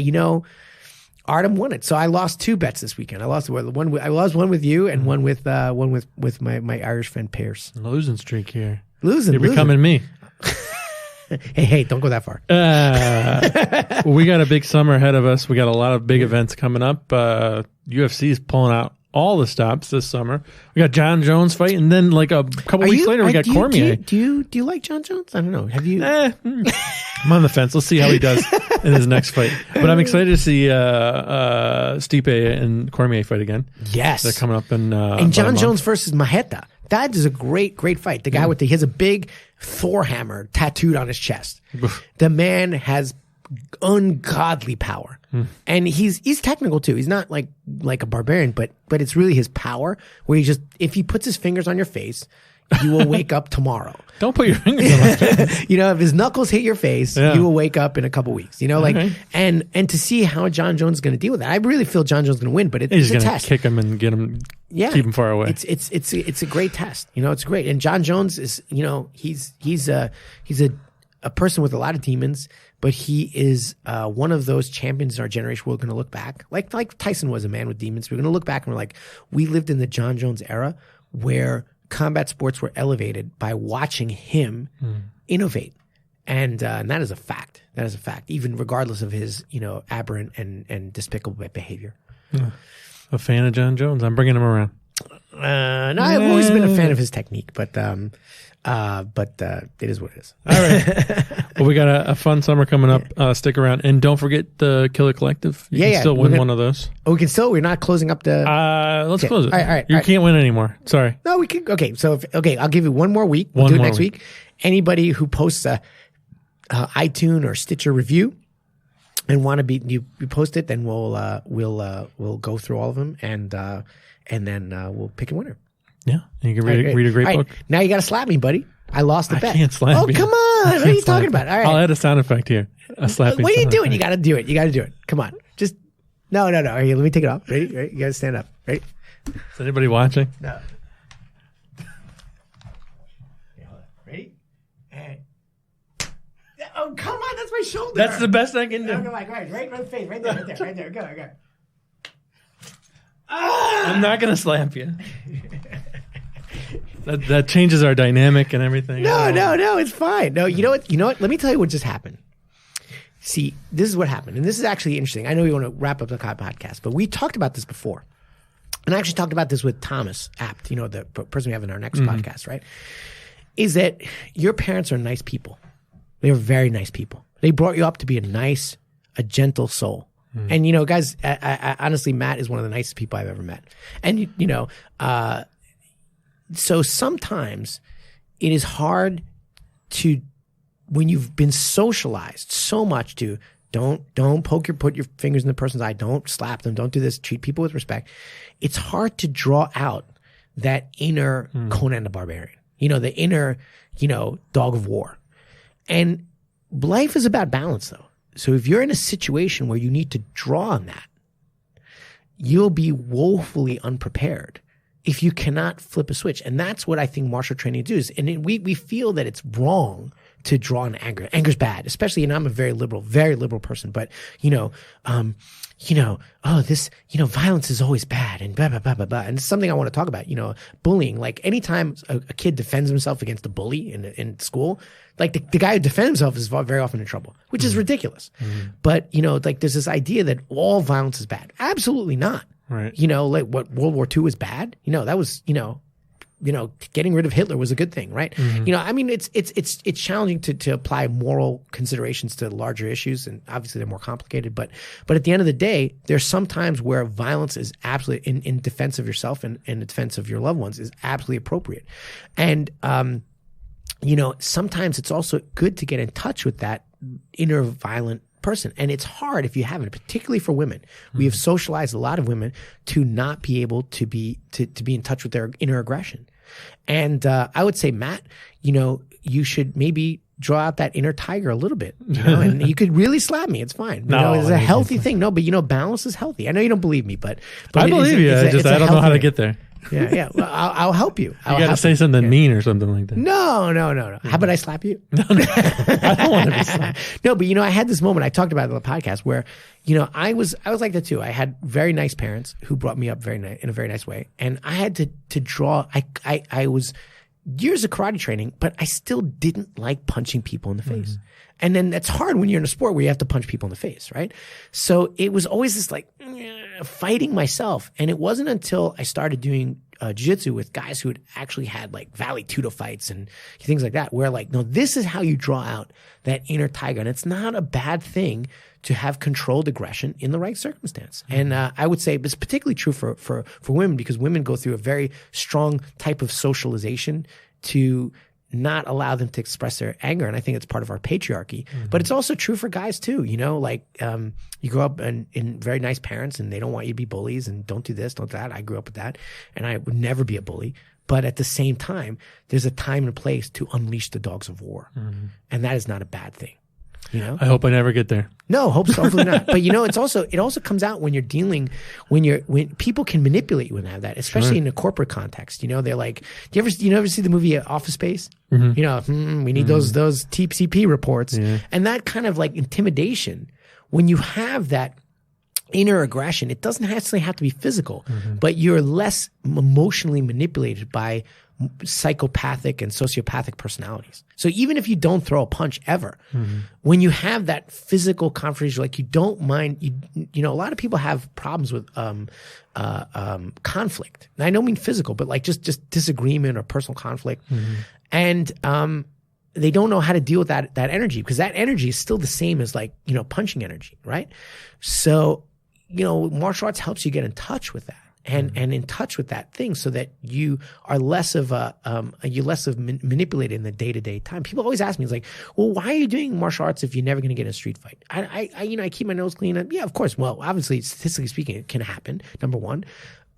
Artem won it. So I lost 2 bets this weekend. I lost one with you and one with my Irish friend Pierce. Losing streak here. You're becoming me. Hey, don't go that far. We got a big summer ahead of us. We got a lot of big events coming up. UFC is pulling out all the stops this summer. We got John Jones fight, and then like a couple weeks later, we got Cormier. Do you like John Jones? I don't know. Have you? I'm on the fence. Let's see how he does in his next fight. But I'm excited to see Stipe and Cormier fight again. Yes, they're coming up in and John Jones versus Maheta. That is a great fight. The guy he has a big Thor hammer tattooed on his chest. The man has ungodly power. And he's technical too. He's not like a barbarian, but it's really his power where if he puts his fingers on your face, you will wake up tomorrow. Don't put your fingers on my face. If his knuckles hit your face, you will wake up in a couple weeks. And to see how John Jones is going to deal with that. I really feel John Jones is going to win, but it's he's a going test. To kick him and get him, keep him far away. It's a great test. It's great. And John Jones is, he's a person with a lot of demons, but he is one of those champions in our generation we're going to look back. Like Tyson was a man with demons. We're going to look back and we're like, we lived in the John Jones era where combat sports were elevated by watching him innovate. And that is a fact. That is a fact, even regardless of his, aberrant and despicable behavior. A fan of John Jones. I'm bringing him around. No, I've always been a fan of his technique, but it is what it is. All right. Well, we got a fun summer coming up. Stick around. And don't forget the Killer Collective. You can still win one of those. Oh, we can still? We're not closing up the... let's close it. All right. You can't win anymore. Sorry. No, we can... Okay, so... I'll give you one more week. We'll do it next week. Anybody who posts a iTunes or Stitcher review and want to be... You post it, then we'll go through all of them and then we'll pick a winner. Yeah, you can read a great book. Now you got to slap me, buddy. I lost the bet. I can't slap you. Oh, come on. What are you talking about? All right. I'll add a sound effect here. A slapping. What are you doing? You got to do it. You got to do it. Come on. Just no. All right, let me take it off. Ready? You got to stand up. Ready? Is anybody watching? No. Ready? And oh, come on. That's my shoulder. That's the best I can do. No, right in the face. Right there. Go. I'm not going to slap you. That changes our dynamic and everything. No, it's fine. No, you know what? Let me tell you what just happened. See, this is what happened. And this is actually interesting. I know we want to wrap up the podcast, but we talked about this before. And I actually talked about this with Thomas Abt, the person we have in our next podcast, right? Is that your parents are nice people. They are very nice people. They brought you up to be a gentle soul. And, guys, I honestly, Matt is one of the nicest people I've ever met. And, so sometimes it is hard to, when you've been socialized so much to don't put your fingers in the person's eye, don't slap them, don't do this, treat people with respect. It's hard to draw out that inner Conan the Barbarian, the inner, dog of war. And life is about balance though. So if you're in a situation where you need to draw on that, you'll be woefully unprepared if you cannot flip a switch. And that's what I think martial training does. And we feel that it's wrong to draw on anger. Anger's bad, especially, I'm a very liberal person, but, violence is always bad and blah, blah, blah, blah, blah. And it's something I want to talk about, bullying. Like anytime a kid defends himself against a bully in school, like the guy who defends himself is very often in trouble, which is ridiculous. But, there's this idea that all violence is bad. Absolutely not. Right. Like what World War II was bad. That was, getting rid of Hitler was a good thing, right? It's challenging to apply moral considerations to larger issues, and obviously they're more complicated. But at the end of the day, there's some times where violence is absolutely in defense of yourself and in defense of your loved ones is absolutely appropriate. And sometimes it's also good to get in touch with that inner violent person. And it's hard if you haven't, particularly for women. We have socialized a lot of women to not be able to be in touch with their inner aggression. And I would say, Matt, you should maybe draw out that inner tiger a little bit, and you could really slap me. It's fine. It's a healthy thing. No, but balance is healthy. I know you don't believe me, but I believe you. I don't know how to get there. Yeah. Well, I'll help you. You got to say something mean or something like that. No. How about I slap you? No. I don't want to be slapped. No, but I had this moment I talked about it on the podcast where, I was like that too. I had very nice parents who brought me up in a very nice way, and I had to draw. I was years of karate training, but I still didn't like punching people in the face. And then that's hard when you're in a sport where you have to punch people in the face, right? So it was always this like, fighting myself. And it wasn't until I started doing jiu-jitsu with guys who had actually had like Valley Tudo fights and things like that, where like, no, this is how you draw out that inner tiger. And it's not a bad thing to have controlled aggression in the right circumstance. And I would say it's particularly true for women, because women go through a very strong type of socialization to not allow them to express their anger. And I think it's part of our patriarchy. But it's also true for guys too. You know, like you grow up in very nice parents and they don't want you to be bullies and don't do this, don't do that. I grew up with that and I would never be a bully. But at the same time, there's a time and a place to unleash the dogs of war. And that is not a bad thing. You know? I hope I never get there. No, hopefully not. But you know, it also comes out when you're dealing, when people can manipulate you and have that, especially in a corporate context. You know, they're like, you ever see the movie Office Space? You know, we need those TCP reports. And that kind of like intimidation, when you have that inner aggression, it doesn't necessarily have to be physical, but you're less emotionally manipulated by psychopathic and sociopathic personalities. So even if you don't throw a punch ever, when you have that physical confrontation, like you don't mind, you know, a lot of people have problems with conflict. And I don't mean physical, but like just disagreement or personal conflict. And they don't know how to deal with that energy, because that energy is still the same as like, you know, punching energy, right? So, you know, martial arts helps you get in touch with that. And in touch with that thing, so that you are less of manipulated in the day-to-day time. People always ask me, it's like, well, why are you doing martial arts if you're never going to get in a street fight? I keep my nose clean. Yeah, of course. Well, obviously, statistically speaking, it can happen. Number one.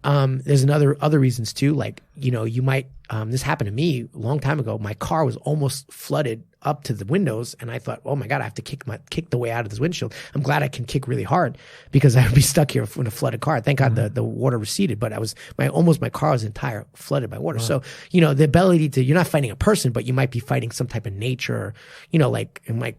There's other reasons too. Like, you know, you might, this happened to me a long time ago. My car was almost flooded up to the windows, and I thought, oh my God, I have to kick the way out of this windshield. I'm glad I can kick really hard, because I would be stuck here in a flooded car. Thank God the water receded, but my car was entire flooded by water. So, you know, the ability to, you're not fighting a person, but you might be fighting some type of nature, you know, like, I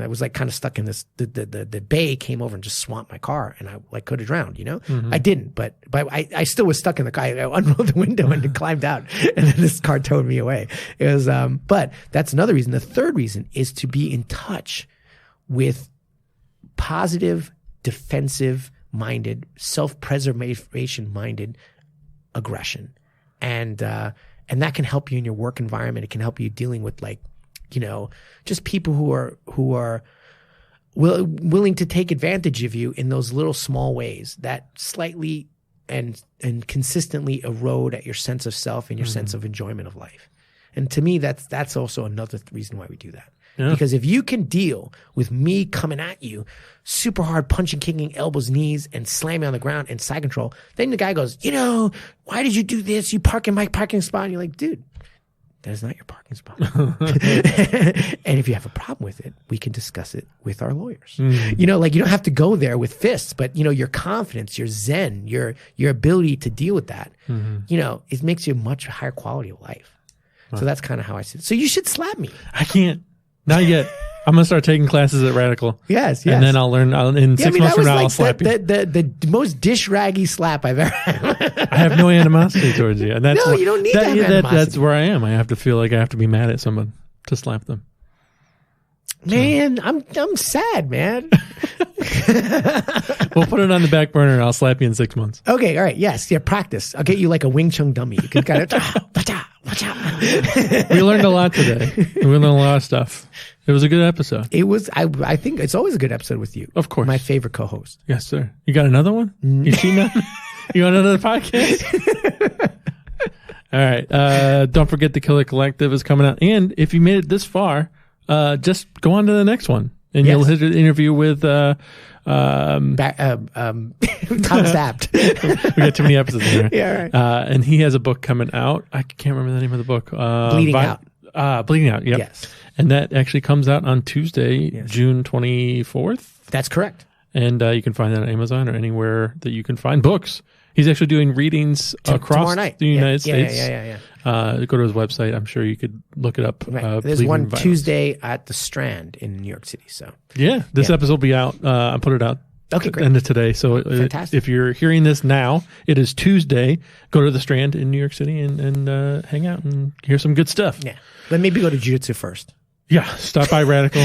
was like kind of stuck in this, the bay came over and just swamped my car, and I like could have drowned, you know? I didn't, but I still was stuck in the car. I unrolled the window and climbed out, and then this car towed me away. It was, but that's another reason. The third reason is to be in touch with positive, defensive-minded, self-preservation-minded aggression, and that can help you in your work environment. It can help you dealing with, like, you know, just people who are willing to take advantage of you in those little small ways that slightly and consistently erode at your sense of self and your sense of enjoyment of life. And to me, that's also another reason why we do that. Yeah. Because if you can deal with me coming at you super hard, punching, kicking, elbows, knees, and slamming on the ground and side control, then the guy goes, you know, why did you do this? You park in my parking spot. And you're like, dude, that is not your parking spot. And if you have a problem with it, we can discuss it with our lawyers. You know, like, you don't have to go there with fists, but, you know, your confidence, your zen, your ability to deal with that, you know, it makes you a much higher quality of life. So that's kind of how I see it. So you should slap me. I can't. Not yet. I'm going to start taking classes at Radical. Yes. And then I'll learn. In 6 months from now, I'll slap you. The most dish raggy slap I've ever had. I have no animosity towards you. And that's no, you don't need to have animosity. That's where I am. I have to feel like I have to be mad at someone to slap them. Man, I'm sad, man. We'll put it on the back burner and I'll slap you in 6 months. Okay, all right. Yes, yeah, practice. I'll get you like a Wing Chun dummy. You can kind of watch out. We learned a lot today. We learned a lot of stuff. It was a good episode. It was. I think it's always a good episode with you. Of course. My favorite co-host. Yes, sir. You got another one? You cheating on? You want another podcast? All right. Don't forget the Killer Collective is coming out. And if you made it this far, just go on to the next one. And you'll hit an interview with Thomas Abt. We got too many episodes in there. Yeah, right. And he has a book coming out. I can't remember the name of the book. Bleeding Out. Bleeding Out, yep. Yes. And that actually comes out on Tuesday, June 24th. That's correct. And you can find that on Amazon or anywhere that you can find books. He's actually doing readings across the United States. Yeah. Go to his website. I'm sure you could look it up. Right. There's one violence. Tuesday at the Strand in New York City. So this episode will be out. I put it out at the end of today. So if you're hearing this now, it is Tuesday. Go to the Strand in New York City and hang out and hear some good stuff. Yeah, but maybe go to jiu-jitsu first. Yeah, stop by Radical,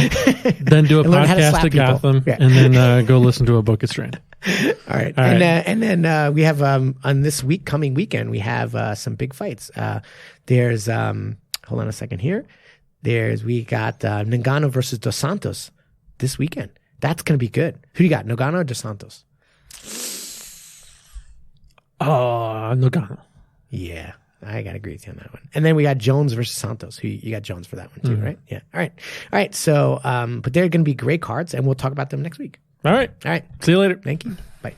then do a podcast at Gotham, and then go listen to a book at Strand. All right. All right. And then we have on this coming weekend, we have some big fights. There's hold on a second here. We got Ngannou versus Dos Santos this weekend. That's going to be good. Who you got, Ngannou or Dos Santos? Ngannou. Yeah, I got to agree with you on that one. And then we got Jones versus Santos. Who you got Jones for that one too, right? Yeah. All right. So, but they're going to be great cards, and we'll talk about them next week. All right. All right. See you later. Thank you. Bye.